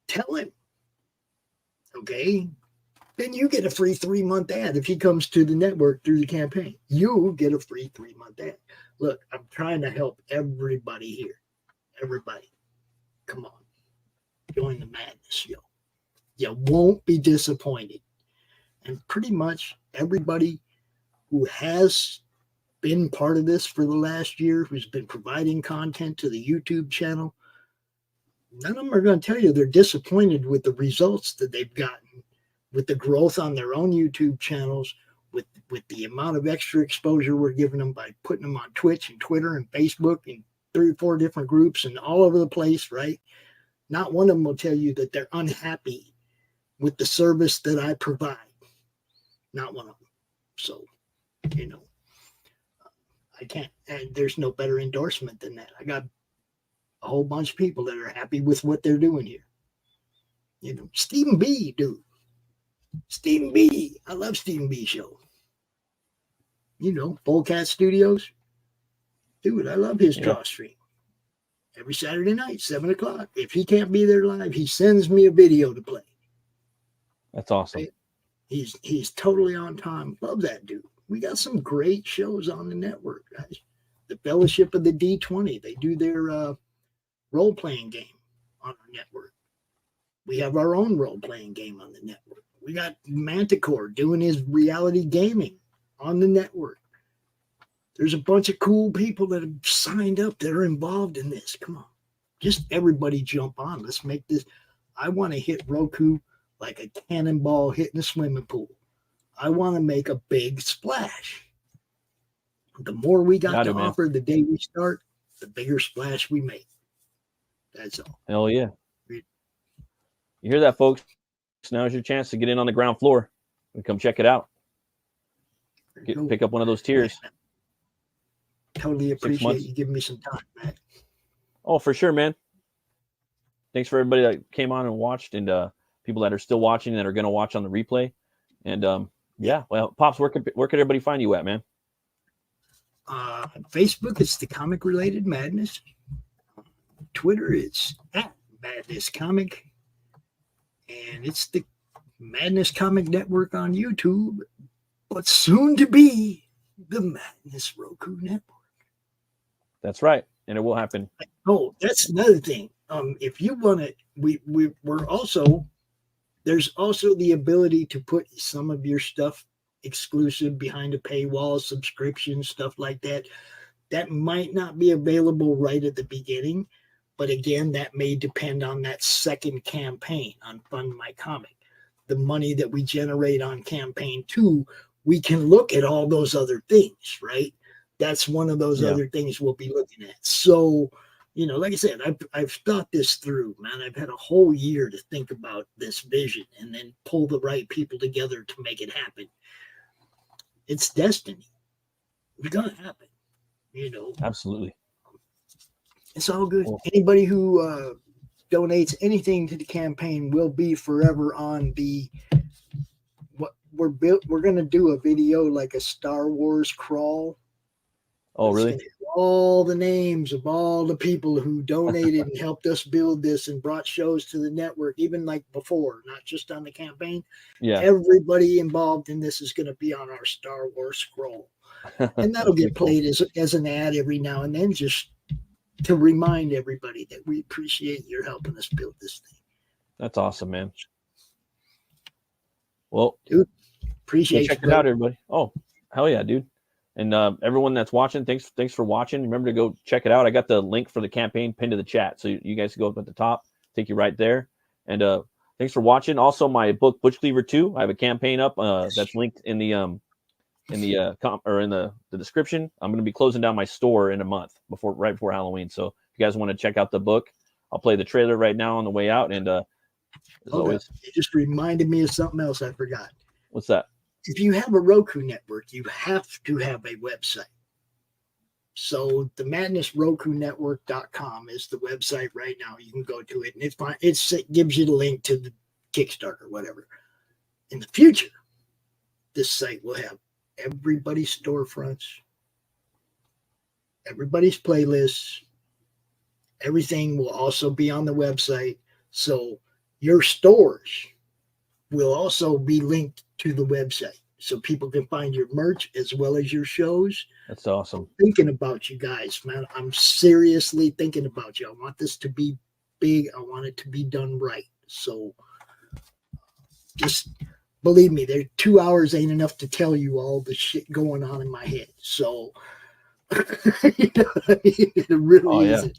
Tell him. Okay? Then you get a free 3-month ad if he comes to the network through the campaign. You get a free 3-month ad. Look, I'm trying to help everybody here. Everybody. Come on. Join the madness, yo. You won't be disappointed. And pretty much everybody who has been part of this for the last year, who's been providing content to the YouTube channel, none of them are going to tell you they're disappointed with the results that they've gotten, with the growth on their own YouTube channels, with the amount of extra exposure we're giving them by putting them on Twitch and Twitter and Facebook and 3 or 4 different groups and all over the place, right? Not one of them will tell you that they're unhappy with the service that I provide. Not one of them. So, you know, I can't, and there's no better endorsement than that. I got a whole bunch of people that are happy with what they're doing here. You know, Stephen B, dude. Stephen B. I love Stephen B show. You know, Bullcat Studios. Dude, I love his draw stream. Every Saturday night, 7 o'clock. If he can't be there live, he sends me a video to play. That's awesome. Right? He's totally on time. Love that dude. We got some great shows on the network, guys. The Fellowship of the D20. They do their role-playing game on our network. We have our own role-playing game on the network. We got Manticore doing his reality gaming on the network. There's a bunch of cool people that have signed up that are involved in this. Come on. Just everybody jump on. Let's make this. I want to hit ROKU like a cannonball hitting a swimming pool. I want to make a big splash. The more we got to offer the day we start, the bigger splash we make. That's all. Hell yeah. You hear that, folks? Now's your chance to get in on the ground floor and come check it out. Pick up one of those tiers. Totally appreciate you giving me some time, Matt. Oh, for sure, man. Thanks for everybody that came on and watched, and people that are still watching that are going to watch on the replay. And yeah, well, Pops, where could everybody find you at, man? Facebook, it's the Comic Related Madness. Twitter, it's at Madness Comic. And it's the Madness Comic Network on YouTube, but soon to be the Madness Roku Network. That's right. And it will happen. Oh, that's another thing. If you want to, we're also, there's also the ability to put some of your stuff exclusive behind a paywall, subscription, stuff like that. That might not be available right at the beginning, but again, that may depend on that second campaign on Fund My Comic. The money that we generate on campaign 2, we can look at all those other things, right? That's one of those other things we'll be looking at. So, you know, like I said, I've thought this through, man. I've had a whole year to think about this vision and then pull the right people together to make it happen. It's destiny. It's going to happen, you know. Absolutely. It's all good. Cool. Anybody who donates anything to the campaign will be forever on the what we're going to do a video like a Star Wars crawl. Oh, really? All the names of all the people who donated and helped us build this and brought shows to the network, even like before, not just on the campaign. Yeah. Everybody involved in this is going to be on our Star Wars scroll. And that'll get played as an ad every now and then, just to remind everybody that we appreciate your helping us build this thing. That's awesome, man. Well, dude, appreciate check it out, everybody. Oh, hell yeah, dude. And everyone that's watching, thanks for watching. Remember to go check it out. I got the link for the campaign pinned to the chat, so you guys can go up at the top, take you right there. And thanks for watching. Also, my book Butch Cleaver 2, I have a campaign up that's linked in the description. I'm going to be closing down my store in a month right before Halloween. So if you guys want to check out the book, I'll play the trailer right now on the way out. And as always, it just reminded me of something else I forgot. What's that? If you have a Roku network, you have to have a website. So the madnessrokunetwork.com is the website right now. You can go to it, and it gives you the link to the Kickstarter, whatever. In the future, this site will have everybody's storefronts, everybody's playlists. Everything will also be on the website. So your stores will also be linked to the website, so people can find your merch as well as your shows. That's awesome. I'm thinking about you guys, man. I'm seriously thinking about you. I want this to be big. I want it to be done right. So just believe me, 2 hours ain't enough to tell you all the shit going on in my head. So you know what I mean? It really isn't.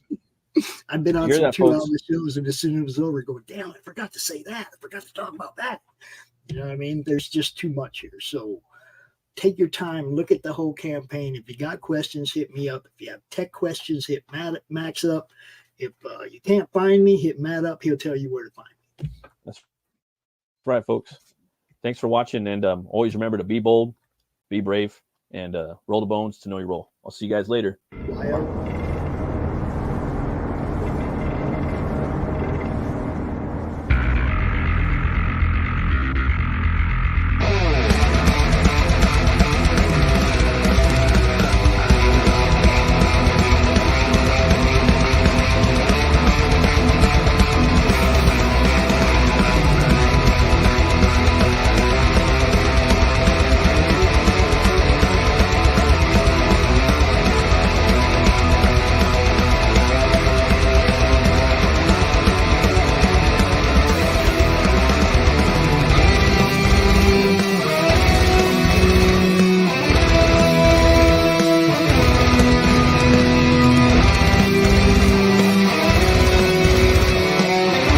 I've been on some 2 hour shows, and as soon as it was over, going, damn, I forgot to say that. I forgot to talk about that. You know what I mean? There's just too much here. So take your time, look at the whole campaign. If you got questions, hit me up. If you have tech questions, hit Max up. If you can't find me, hit Matt up. He'll tell you where to find me. That's right, folks. Thanks for watching, and always remember to be bold, be brave, and roll the bones to know your role. I'll see you guys later. Bye.